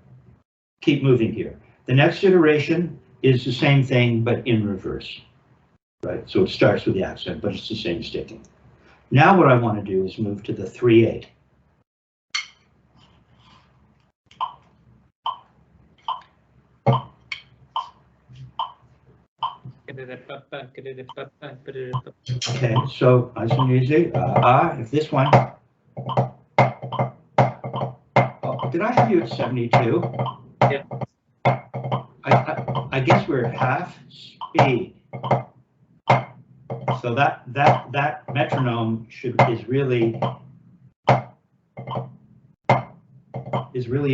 [SPEAKER 1] keep moving here. The next iteration is the same thing, but in reverse. Right, so it starts with the accent, but it's the same sticking. Now what I want to do is move to the 3/8. Okay, so nice and easy. If this one. Oh, did I have you at 72?
[SPEAKER 2] Yeah.
[SPEAKER 1] I guess we're at half speed. So that metronome is really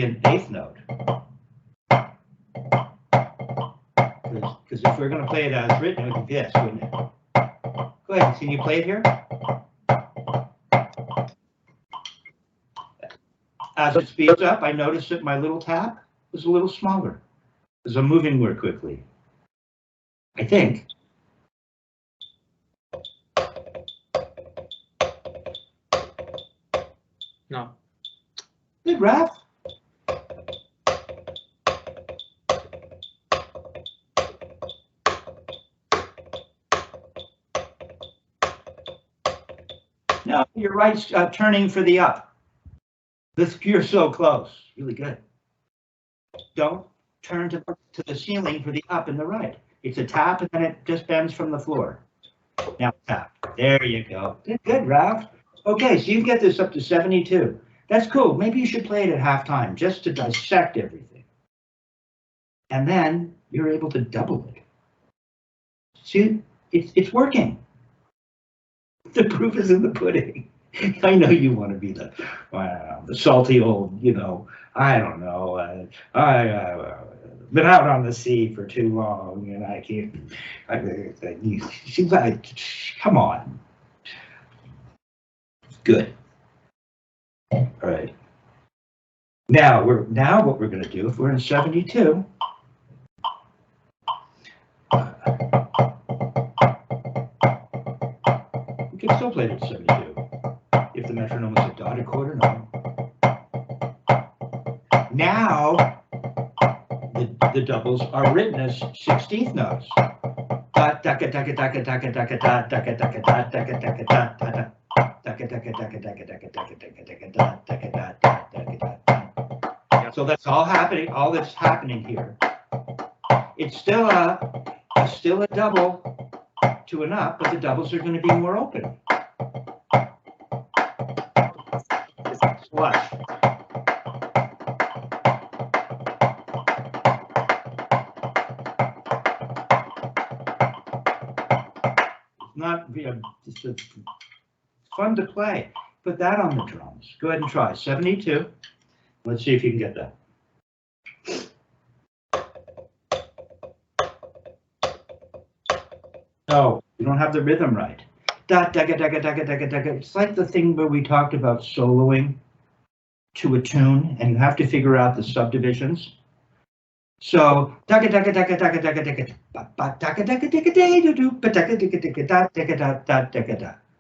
[SPEAKER 1] an eighth note. Because if we're going to play it as written, it would be this, wouldn't it? Go ahead, can you play it here? As it speeds up, I noticed that my little tap was a little smaller because I'm moving more quickly. I think.
[SPEAKER 2] No.
[SPEAKER 1] Good, Ruff. No, you're right, turning for the up. You're so close, really good. Don't turn to the ceiling for the up and the right. It's a tap and then it just bends from the floor. Now tap, there you go. Good, Ruff. Okay, so you can get this up to 72. That's cool, maybe you should play it at halftime just to dissect everything. And then you're able to double it. See, it's working. The proof is in the pudding. I know you want to be the salty old, I don't know. I've been out on the sea for too long, and I can't. Come on. Good. All right. Now what we're going to do, if we're in 72. We can still play it at 72. If the metronome is a dotted quarter, no. Now, the doubles are written as 16th notes. So that's all happening, all that's happening here. It's still a double to an up, but the doubles are going to be more open. Watch. It's not, it's fun to play. Put that on the drums. Go ahead and try 72. Let's see if you can get that. Oh, you don't have the rhythm right. It's like the thing where we talked about soloing to a tune, and you have to figure out the subdivisions. So,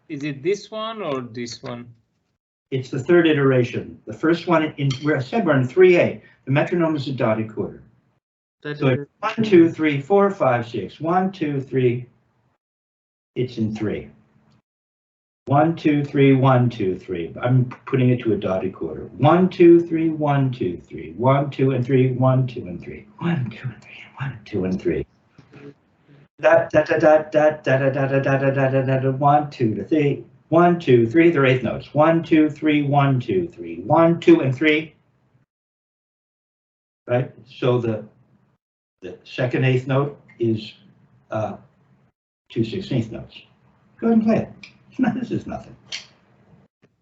[SPEAKER 2] is it this one or this one?
[SPEAKER 1] It's the third iteration. The first one where I said we're in 3/8. The metronome is a dotted quarter. So 1, 2, 3, 4, 5, 6. 1, 2, 3. It's in 3. 1, 2, 3, 1, 2, 3. I'm putting it to a dotted quarter. 1, 2, 3, 1, 2, 3. 1, 2, and 3. 1, 2, and 3. 1, 2, and 3. 1, 2, and 3. Da da da da da da da da da da da da da da. 1, 2 to 3. 1, 2, 3. They're eighth notes. 1, 2, 3. 1, 2, 3. 1, 2, and 3. Right. So the second eighth note is 2 16th notes. Go ahead and play it. This is nothing.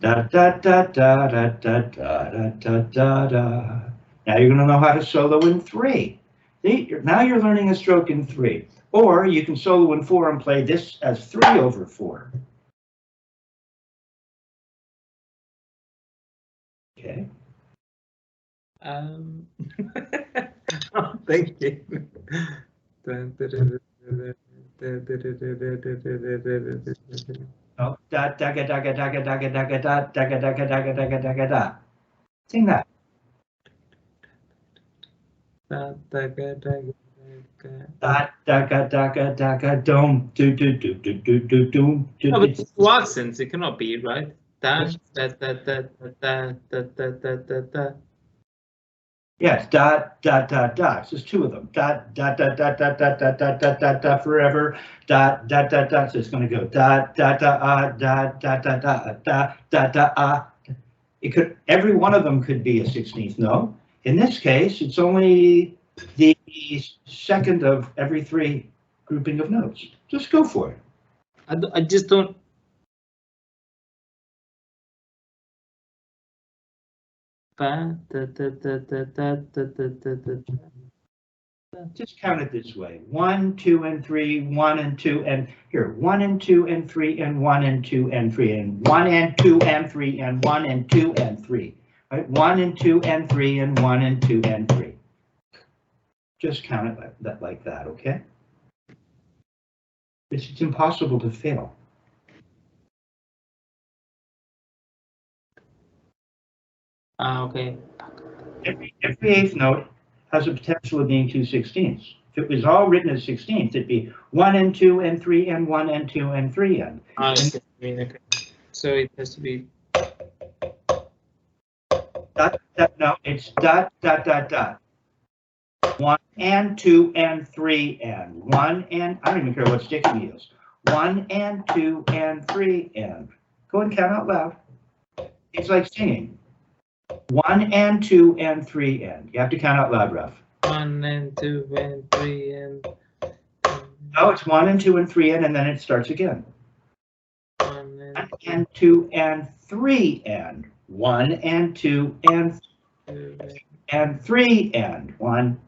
[SPEAKER 1] Da da da da da da da da da da. Now you're going to know how to solo in 3. See, now you're learning a stroke in 3. Or you can solo in 4 and play this as 3/4. Okay.
[SPEAKER 2] Thank you.
[SPEAKER 1] Oh, da da ga da ga da ga da ga da ga da da ga da ga da ga da ga da ga da. Sing that. Da da ga da ga da ga dum do do do do do do do.
[SPEAKER 2] No, but it's 2 accents. It cannot be right. Da da da da da da da da da da.
[SPEAKER 1] Yes, da da da da. It's just 2 of them. Da da da da da da da da da da da forever. Da da da da. So it's going to go da da da da da da da da da da. It could, every one of them could be a 16th note. In this case, it's only the second of every 3 grouping of notes. Just go for it.
[SPEAKER 2] I just don't.
[SPEAKER 1] Just count it this way: 1, 2, and 3, 1 and 2, and here 1 and 2 and 3 and 1 and 2 and 3 and 1 and 2 and 3 and 1 and 2 and 3. Right? 1 and 2 and 3 and 1 and 2 and 3. Just count it like that, okay? It's impossible to fail.
[SPEAKER 2] Okay.
[SPEAKER 1] Every 8th note has a potential of being 2/16ths. If it was all written as 16ths, it'd be 1 and 2 and 3 and 1 and 2 and 3 and.
[SPEAKER 2] Okay. So it has to be.
[SPEAKER 1] No, it's dot, dot, dot, dot. 1 and 2 and 3 and 1 and, I don't even care what stick you use. 1 and 2 and 3 and. Go and count out loud. It's like singing. 1 and 2 and 3 and. You have to count out loud, Ruff.
[SPEAKER 2] 1 and 2 and 3 and.
[SPEAKER 1] No, it's 1 and 2 and 3 and then it starts again. 1 and 2 and 3 and. 1 and 2 and 3 and 1.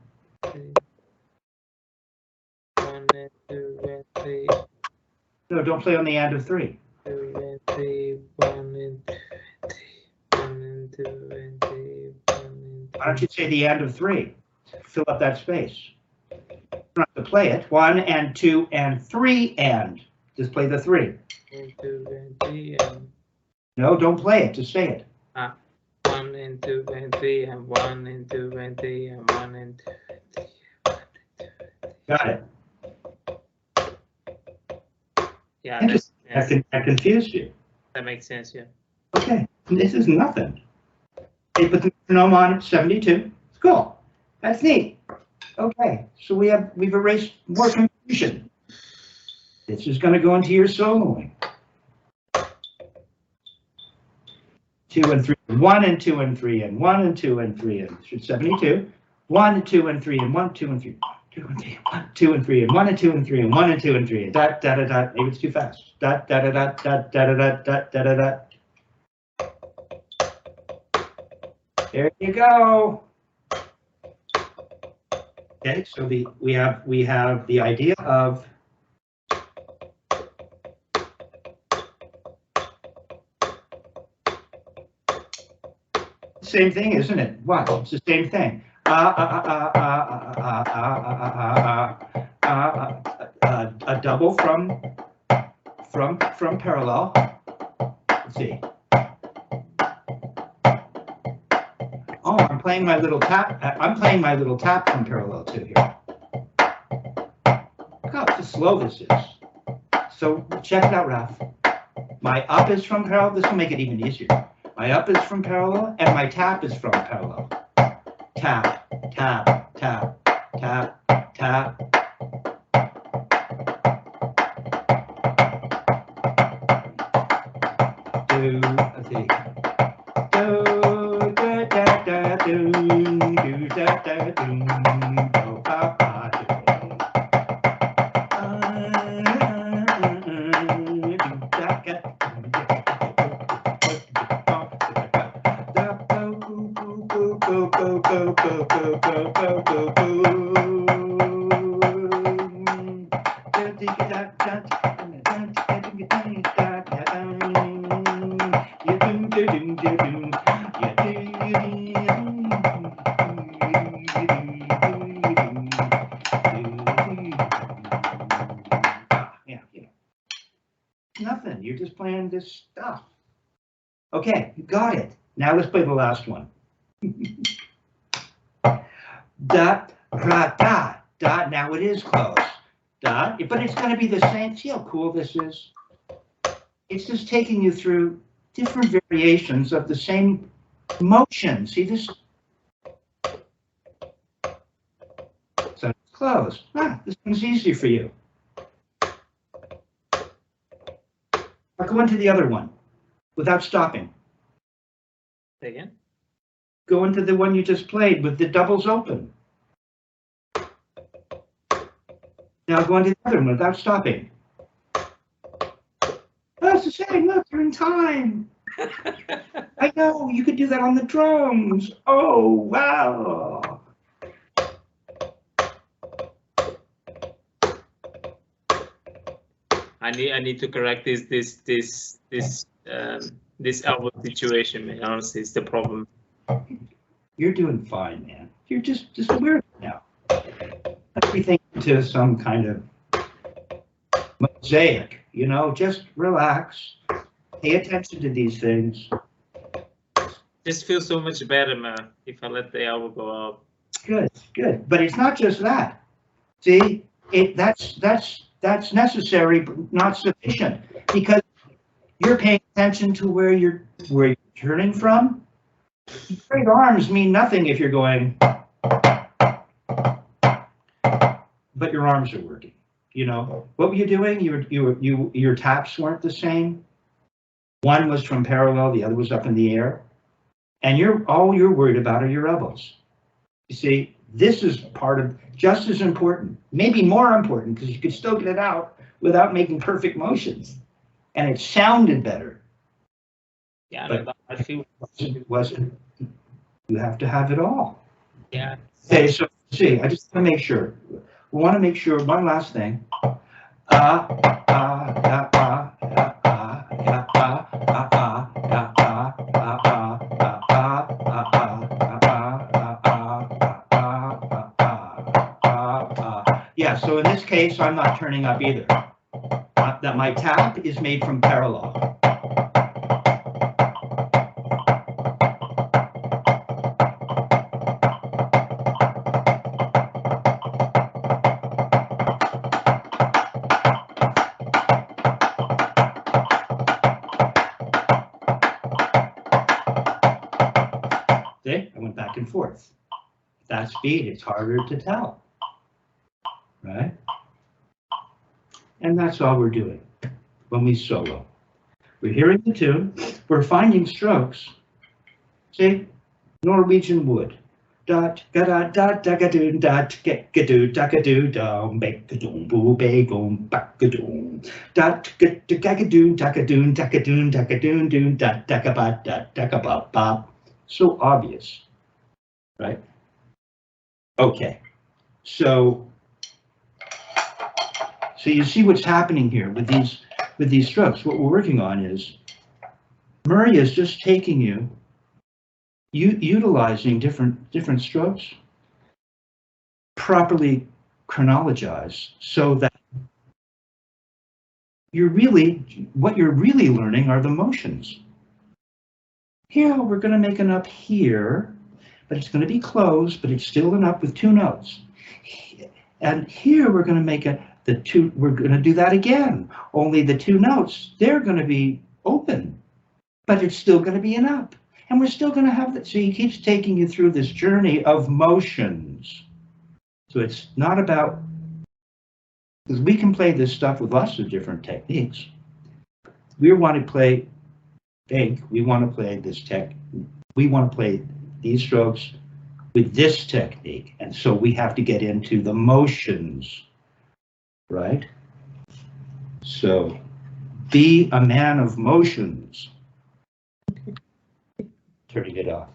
[SPEAKER 2] 1 and 2 and 3.
[SPEAKER 1] No, don't play on the end of 3.
[SPEAKER 2] 2 and 3. 1 and 2 and 3. 1 and 2 and 3. 1 and 2.
[SPEAKER 1] Why don't you say the end of 3? Fill up that space. You don't have to play it. 1 and 2 and 3 and. Just play the 3.
[SPEAKER 2] 1 and 2 and 3 and.
[SPEAKER 1] No, don't play it. Just say it.
[SPEAKER 2] 1 and 2 and 3 and 1 and 2 and 3 and 1 and 2 and 3.
[SPEAKER 1] Got it.
[SPEAKER 2] Yeah,
[SPEAKER 1] that confused you.
[SPEAKER 2] That makes sense, yeah.
[SPEAKER 1] Okay, this is nothing. They put the metronome on at 72. It's cool. That's neat. Okay, so we've erased more confusion. This is going to go into your soloing. 2 and 3, 1 and 2 and 3 and 1 and 2 and 3 and 72. 1 and 2 and 3 and 1, 2 and 3. 2 and 3, 1, 2 and 3 and 1 and 2 and 3 and 1 and 2 and 3 and dot dot dot dot. Maybe it's too fast. Dot dot dot dot dot dot dot dot dot dot. There you go. Okay, so we have the idea of same thing, isn't it? Watch, it's the same thing. A double from parallel. Let's see. Oh, I'm playing my little tap. I'm playing my little tap from parallel too here. Look how slow this is. So check it out, Ruff. My up is from parallel. This will make it even easier. My up is from parallel, and my tap is from parallel. Tap, tap, tap, tap, tap. Do, let's see. Do, da, da, da, do, da, da, do, do, pa, pa, do. Nothing, you're just playing this stuff. Okay, you got it. Now let's play the last one. Dot, ra, da, dot. Now it is close. Dot, but it's going to be the same. See how cool this is? It's just taking you through different variations of the same motion. See this? So it's closed. This one's easy for you. I'll go into the other one without stopping.
[SPEAKER 2] Say again?
[SPEAKER 1] Go into the one you just played with the doubles open. Now go into the other one without stopping. That's the same. Look, you're in time. I know, you could do that on the drums. Oh, wow.
[SPEAKER 2] I need to correct this elbow situation, man. Honestly, it's the problem.
[SPEAKER 1] You're doing fine, man. You're just weird now. Everything to some kind of mosaic, you know, just relax. Pay attention to these things.
[SPEAKER 2] Just feels so much better, man, if I let the elbow go up.
[SPEAKER 1] Good, good. But it's not just that. See, that's necessary, but not sufficient, because you're paying attention to where you're turning from. Great arms mean nothing if you're going, but your arms are working. You know, what were you doing? Your taps weren't the same. One was from parallel, the other was up in the air. And all you're worried about are your elbows. You see, this is part of just as important, maybe more important, because you could still get it out without making perfect motions. And it sounded better.
[SPEAKER 2] Yeah,
[SPEAKER 1] but
[SPEAKER 2] I feel
[SPEAKER 1] it wasn't. You have to have it all.
[SPEAKER 2] Yeah.
[SPEAKER 1] Okay, so see, I just want to make sure. We want to make sure, one last thing. Yeah, so in this case, I'm not turning up either. That my tap is made from parallel. See, I went back and forth. That speed, it's harder to tell, right? And that's all we're doing when we solo. We're hearing the tune, we're finding strokes. See, Norwegian wood. Dot ga da da da ga do dot get ga do da ga do dum ba ga doom boo ba goom back ga doom dot ga do ga ga do da ga doon da ga doon da ga doon doon dot da ga ba da ga ba ba. So obvious, right? Okay, so you see what's happening here with these strokes. What we're working on is Murray is just taking you utilizing different strokes, properly chronologized, so that what you're really learning are the motions. Here we're going to make an up here, but it's going to be closed, but it's still an up with two notes. And here we're going to make we're going to do that again, only the two notes, they're going to be open, but it's still going to be an up. And we're still going to have that. So he keeps taking you through this journey of motions. So it's not about, because we can play this stuff with lots of different techniques. We want to play we want to play we want to play these strokes with this technique. And so we have to get into the motions, right? So be a man of motions. Turning it off.